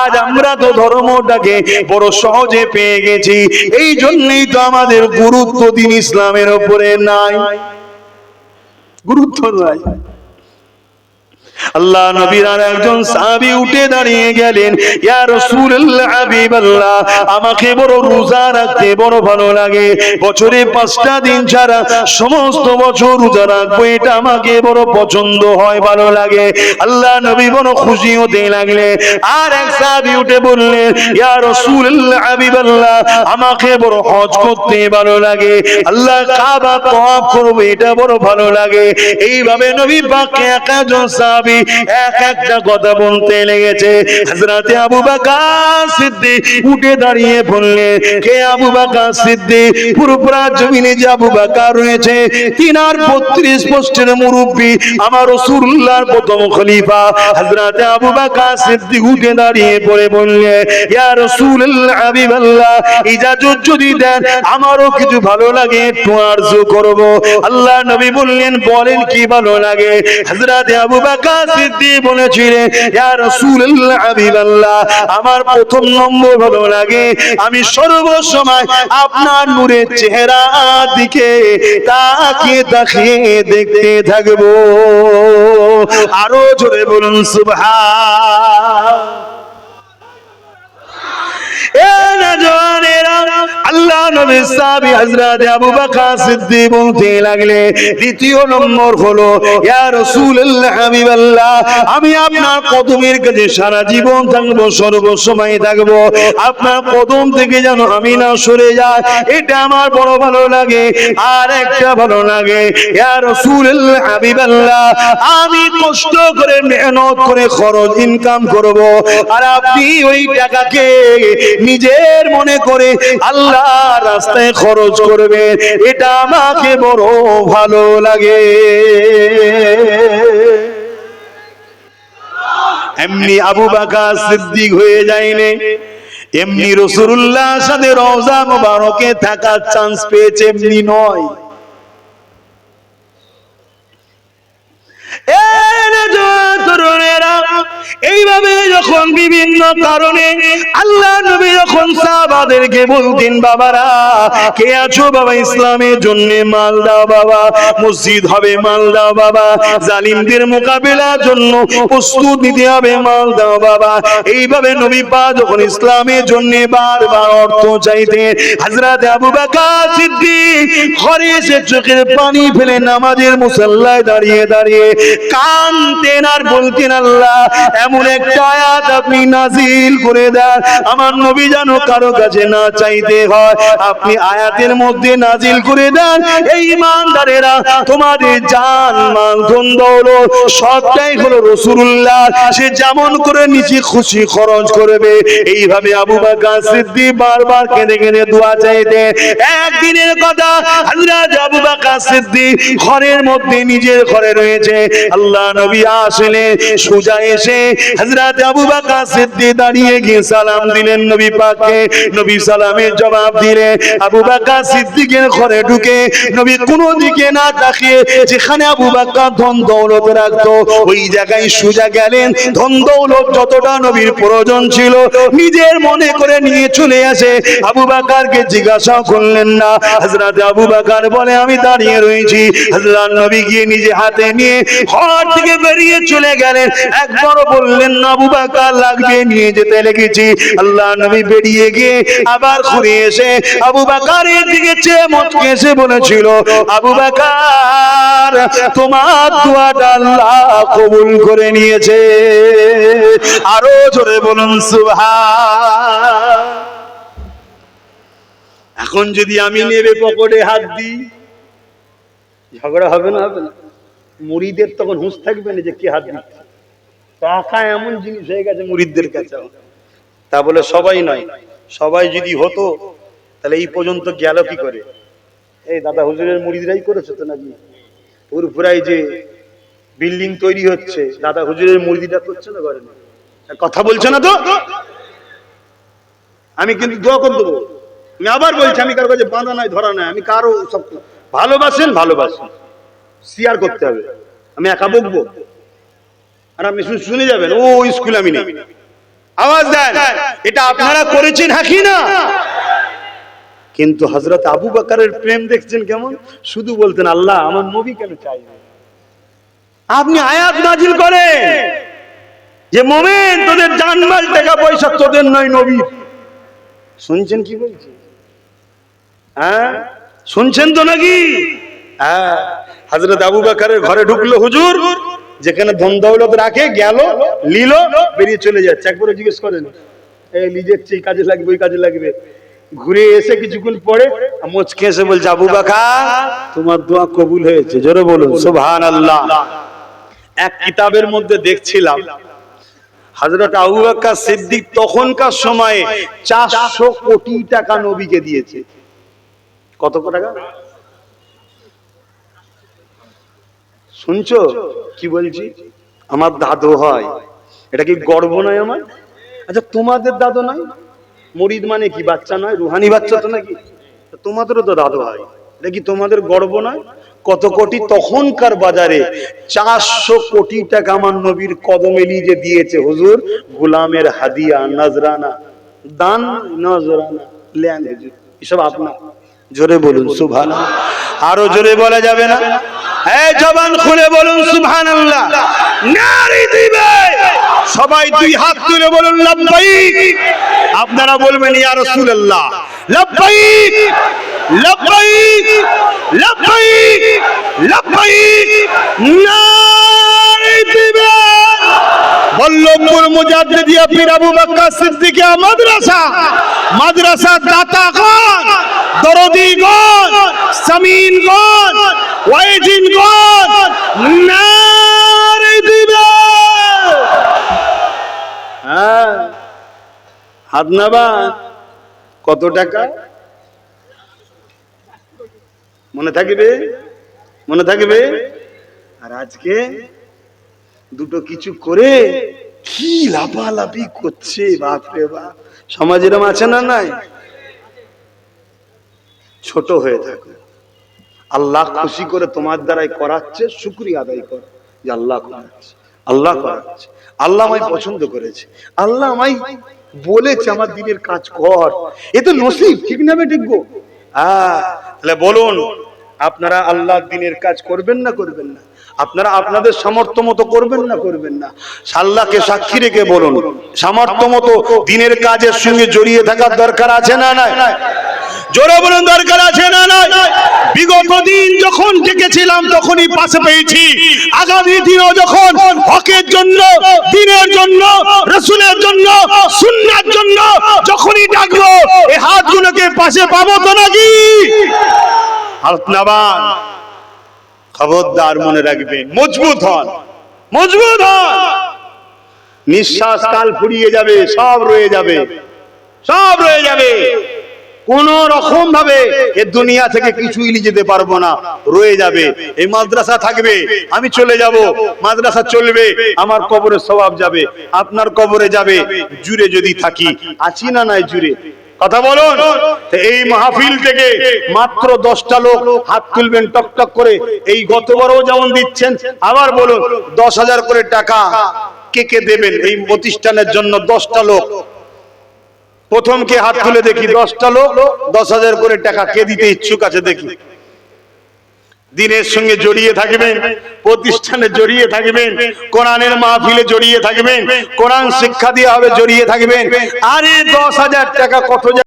আজ আমরা তো ধর্মটাকে বড় সহজে পেয়ে গেছি, এই জন্যই তো আমাদের গুরুত্ব দিন ইসলামের উপরে নাই, গুরুত্ব নাই। আল্লাহ নবীর আর একজন সাহাবী উঠে দাঁড়িয়ে গেলেন, ইয়া রাসূলুল্লাহ হাবিবাল্লাহ, আমাকে বড় রোজা রাখতে বড় ভালো লাগে, বছরে 5টা দিন ছাড়া সমস্ত বছর রোজা রাখবো, এটা আমাকে বড় পছন্দ হয়, ভালো লাগে। আল্লাহ নবী বড় খুশি হতে লাগলেন। আর এক সাহাবী উঠে বললেন, ইয়া রাসূলুল্লাহ হাবিবাল্লাহ, আমাকে বড় হজ করতে ভালো লাগে, আল্লাহ কাবা তওয়াফ করব, এটা বড় ভালো লাগে। এইভাবে নবী পাককে একজন সাহাবী এক একটা কথা বলতে লেগেছে। হযরতে আবু বকর সিদ্দিক উঠে দাঁড়িয়ে বললেন, কে আবু বকর সিদ্দিক? পুরোপুরা জমিনে যে আবু বকর রয়েছে, তিনার 32 পোস্টের মুরব্বী, আমার রাসূলুল্লাহর প্রথম খলিফা হযরতে আবু বকর সিদ্দিক উঠে দাঁড়িয়ে পড়ে বললেন, ইয়া রাসূলুল্লাহ হাবিবাল্লাহ, ইজাজত যদি দেন আমারও কিছু ভালো লাগে, একটু আরজু করব। আল্লাহ নবী বললেন, বলেন কি ভালো লাগে? হযরতে আবু বকর সিদ্দিক বলেছিলেন, ইয়া রাসূলুল্লাহ হাবিবাল্লাহ, আমার প্রথম নম্বর ভালো লাগে, আমি সর্বসময় আপনার নূরের চেহারা দিকে তাকিয়ে তাকিয়ে দেখতে থাকবো। আরো জোরে বলুন সুবহান। আল্লাহ নবী সাহাবী হযরত আবু বকর সিদ্দিক বলতে লাগলে, দ্বিতীয় নম্বর হলো, ইয়া রাসূলুল্লাহ হাবিবাল্লাহ, আমি আপনার কদমের কাছে সারা জীবন থাকবো, সর্বসময় থাকবো, আপনার কদম থেকে যেন আমি না সরে যাই, এটা আমার বড় ভালো লাগে। আর একটা ভালো লাগে, ইয়া রাসূলুল্লাহ হাবিবাল্লাহ, আমি কষ্ট করে মেহনত করে খরচ ইনকাম করব, আর আপনি ওই টাকাকে নিজের মনে করে আল্লাহর রাস্তায় খরচ করবে, এটা আমাকে বড় ভালো লাগে। এমনি আবু বকর সিদ্দিক হয়ে যায়নি, এমনি রাসূলুল্লাহর সাথে রওজা মুবারকে থাকার চান্স পেয়েছে, এমনি নয়। এইভাবে যখন বিভিন্ন কারণে আল্লাহ নবী যখন সাহাবাদেরকে বলতেন, বাবারা কে আছো বাবা, ইসলামের জন্য মাল দাও বাবা, মসজিদ হবে মাল দাও বাবা, জালিমদের মোকাবিলার জন্য প্রস্তুত নিতে হবে মাল দাও বাবা। এইভাবে নবী পাক যখন ইসলামের জন্য বারবার অর্থ চাইতেন, হযরত আবু বকর সিদ্দিক ঘরে এসে চোখের পানি ফেলে নামাজের মুসাল্লায় দাঁড়িয়ে দাঁড়িয়ে কাঁদতেন আর বলতেন, আল্লাহ এমন একটা আয়াত আপনি নাজিল করে দেন, আমার নবী যেন কারো কাছে না চাইতে হয়, আপনি আয়াতের মধ্যে নাজিল করে দেন, এই ঈমানদারেরা তোমাদের জান মাল ধন দৌলত সবটাই হলো রাসূলুল্লাহ, সে যেমন করে নিজে খুশি খরচ করবে। এইভাবে আবু বকর সিদ্দিক বারবার কেঁদে কেঁদে দোয়া চাইতে। একদিনের কথা, হযরত আবু বকর সিদ্দিক ঘরের মধ্যে নিজের ঘরে রয়েছে, আল্লাহ নবী আসলেন, সোজা এসে হযরত আবু বকর সিদ্দিক দাঁড়িয়ে গিয়ে সালাম দিলেন নবী পাককে। নবী সালামের জবাব দিলেন। আবু বকর সিদ্দিকের ঘরে ঢুকে নবী কোনো দিকে না তাকিয়ে যেখানে আবু বকর ধন দৌলত রাখতো ওই জায়গায় সোজা গেলেন। ধন দৌলত যতটা নবীর প্রয়োজন ছিল নিজের মনে করে নিয়ে চলে আসে। আবু বকরকে জিজ্ঞাসা করলেন না। হযরত আবু বকর বলে, আমি দাঁড়িয়ে রয়েছি। হযরত নবী গিয়ে নিজে হাতে নিয়ে ঘর থেকে বেরিয়ে চলে গেলেন। একবারও বললেন না আবু বকর লাগবে, নিয়ে যেতে লেগেছি। আল্লাহ নবী বেরিয়ে গিয়ে আবার ঘুরে এসে আবু বকরের দিকে চেয়ে মুচকে এসে বলেছিল, আবু বকর তোমার দোয়াটা আল্লাহ কবুল করে নিয়েছে। আরো জোরে বলুন সুবহান। এখন যদি আমি নেবে পকেটে হাত দিই, ঝগড়া হবে না? হবে না? মুরিদের তখন হুঁশ থাকবে না যে কে হাত দিচ্ছে। টাকা এমন জিনিস হয়ে গেছে মুরিদদের কাছে। তা বলে সবাই নয়, সবাই যদি হতো তাহলে এই পর্যন্ত গেল কি করে? এই দাদা হুজুরের মুরিদরাই করেছে তো নাকি? পুরপুরাই যে বিল্ডিং তৈরি হচ্ছে দাদা হুজুরের মুরিদরা করছে না, করে না? কথা বলছে না তো? আমি কিন্তু দোয়া করে দেবো। আমি আবার বলছি, আমি কারো কাছে বাঁধা নাই, ধরা নাই। আমি কারো সব ভালোবাসেন, ভালোবাসেন, শেয়ার করতে হবে। আমি একা বকবো আর আপনি শুনে যাবেন ও স্কুল আমি নেই। আওয়াজ দেন, এটা আপনারা করেছেন হাকি না? কিন্তু হযরত আবু বকরের প্রেম দেখছেন কেমন? শুধু বলতেন, আল্লাহ আমার নবী কেন চাইবে? আপনি আয়াত নাজিল করেন যে মোমেন তোদের জানমাল টাকা পয়সা তোদের নয় নবীর। শুনছেন কি বলছি? হ্যাঁ শুনছেন তো নাকি? হ্যাঁ, হযরত আবু বকরের ঘরে ঢুকলো হুজুর, যেখানে ধন দৌলত রাখে গেল, নিল, বেরিয়ে চলে যাচ্ছে। একবারে জিজ্ঞেস করেন এই লিজের এই কাজে লাগবে ওই কাজে লাগবে, ঘুরে এসে কিছুক্ষণ পরে মুচকে এসে বলছে আবু বকর তোমার দোয়া কবুল হয়েছে। জোরে বলুন সুবহানাল্লাহ। এক কিতাবের মধ্যে দেখছিলাম হযরত আবু বকর সিদ্দিক তখনকার সময়ে 400 কোটি টাকা নবীকে দিয়েছে। কত টাকা শুনছো কি বলছি? আমার দাদু হয়, এটা কি গর্ব নয় আমার? আচ্ছা তোমাদের দাদু নয়? মুরিদ মানে কি বাচ্চা নয়, রুহানি বাচ্চা তো নাকি? তোমাদেরও তো দাদু হয়, এটা কি তোমাদের গর্ব নয়? কত কোটি তখনকার বাজারে 400 কোটি টাকা আমার নবীর কদমে যে দিয়েছে হুজুর, গোলামের হাদিয়া, নজরানা, দান, নজরানা লেন হুজুর, এসব আপনার। জোরে বলুন সুবহানাল্লাহ। আরো জোরে বলা যাবে না? এই জবান খুলে বলুন সুবহানাল্লাহ। নারী দিবে সবাই দুই হাত তুলে বলুন লাব্বাইক। আপনারা বলবেন ইয়া রাসূলুল্লাহ লাব্বাইক লাব্বাইক লাব্বাইক লাব্বাইক। নারী দিবে বল্লভপুর মুজাদ্দিদিয়া পীর আবু বকর সিদ্দিকিয়া মাদ্রাসা, মাদ্রাসার দাতাগণ, দরদীগণ, সামিনগণ, ওয়াইজিনগণ নারী দিবে। হ্যাঁ হাত নাবান। কত টাকা মনে থাকবে? মনে থাকবে? আর আজকে দুটো কিছু করে কি লাফালাফি করছে, বাপরে বাপ। সমাজ এরকম আছে না নাই? ছোট হয়ে থাকো, আল্লাহ খুশি করে তোমার দ্বারাই করাচ্ছে, শুকরিয়া আদায় করো যে আল্লাহ করাচ্ছে, আল্লাহ করাচ্ছে, আল্লাহ আমায় পছন্দ করেছে, আল্লাহ আমায় বলেছে আমার দিনের কাজ কর। এ তো নসিব, ঠিক না বেঠিক গো? তাহলে বলুন আপনারা আল্লাহর দিনের কাজ করবেন না করবেন না? আপনারা আপনাদের সামর্থ্য মতো করবেন না করবেন না? আল্লাহকে সাক্ষী রেখে বলুন সামর্থ্য মতো দিনের কাজের সঙ্গে জড়িয়ে থাকার দরকার আছে না নাই? জোরে বলুন দরকার আছে না নাই? বিগত দিন যখন ডেকেছিলাম তখনই পাশে পেয়েছি, আগামী দিনও যখন হকের জন্য, দ্বীনের জন্য, রাসূলের জন্য, সুন্নাহর জন্য যখনই ডাকবো এই হাতগুলোকে পাশে পাবো তো নাকি? হাত নাবান। খবরদার মনে রাখবেন, মজবুত হন, মজবুত হন। নিঃশ্বাস কাল ফুরিয়ে যাবে, সব রয়ে যাবে, সব রয়ে যাবে। কোন রকম ভাবে এ দুনিয়া থেকে কিছুই নিয়ে যেতে পারবো না, রয়ে যাবে। এই মাদ্রাসা থাকবে, আমি চলে যাব, মাদ্রাসা চলবে, আমার কবরে সওয়াব যাবে, আপনার কবরে যাবে। জুড়ে যদি থাকি, আছি না নাই জুড়ে? কথা বলুন। এই মাহফিল থেকে মাত্র 10টা লোক হাত তুলবেন টক টক করে। এই গতবারও যেমন দিচ্ছেন, আবার বলুন 10,000 করে টাকা কে কে দেবেন এই প্রতিষ্ঠানের জন্য? 10টা লোক, প্রথম কে হাত তুলে দেখি? 10টা লোক 10,000 করে টাকা কে দিতে ইচ্ছুক আছে দেখি? দিনের সঙ্গে জড়িয়ে থাকবেন, প্রতিষ্ঠানে জড়িয়ে থাকবেন, কোরআনের মাহফিলে জড়িয়ে থাকবেন, কোরআন শিক্ষা দেওয়া হবে জড়িয়ে থাকবেন। আরে 10,000 টাকা কত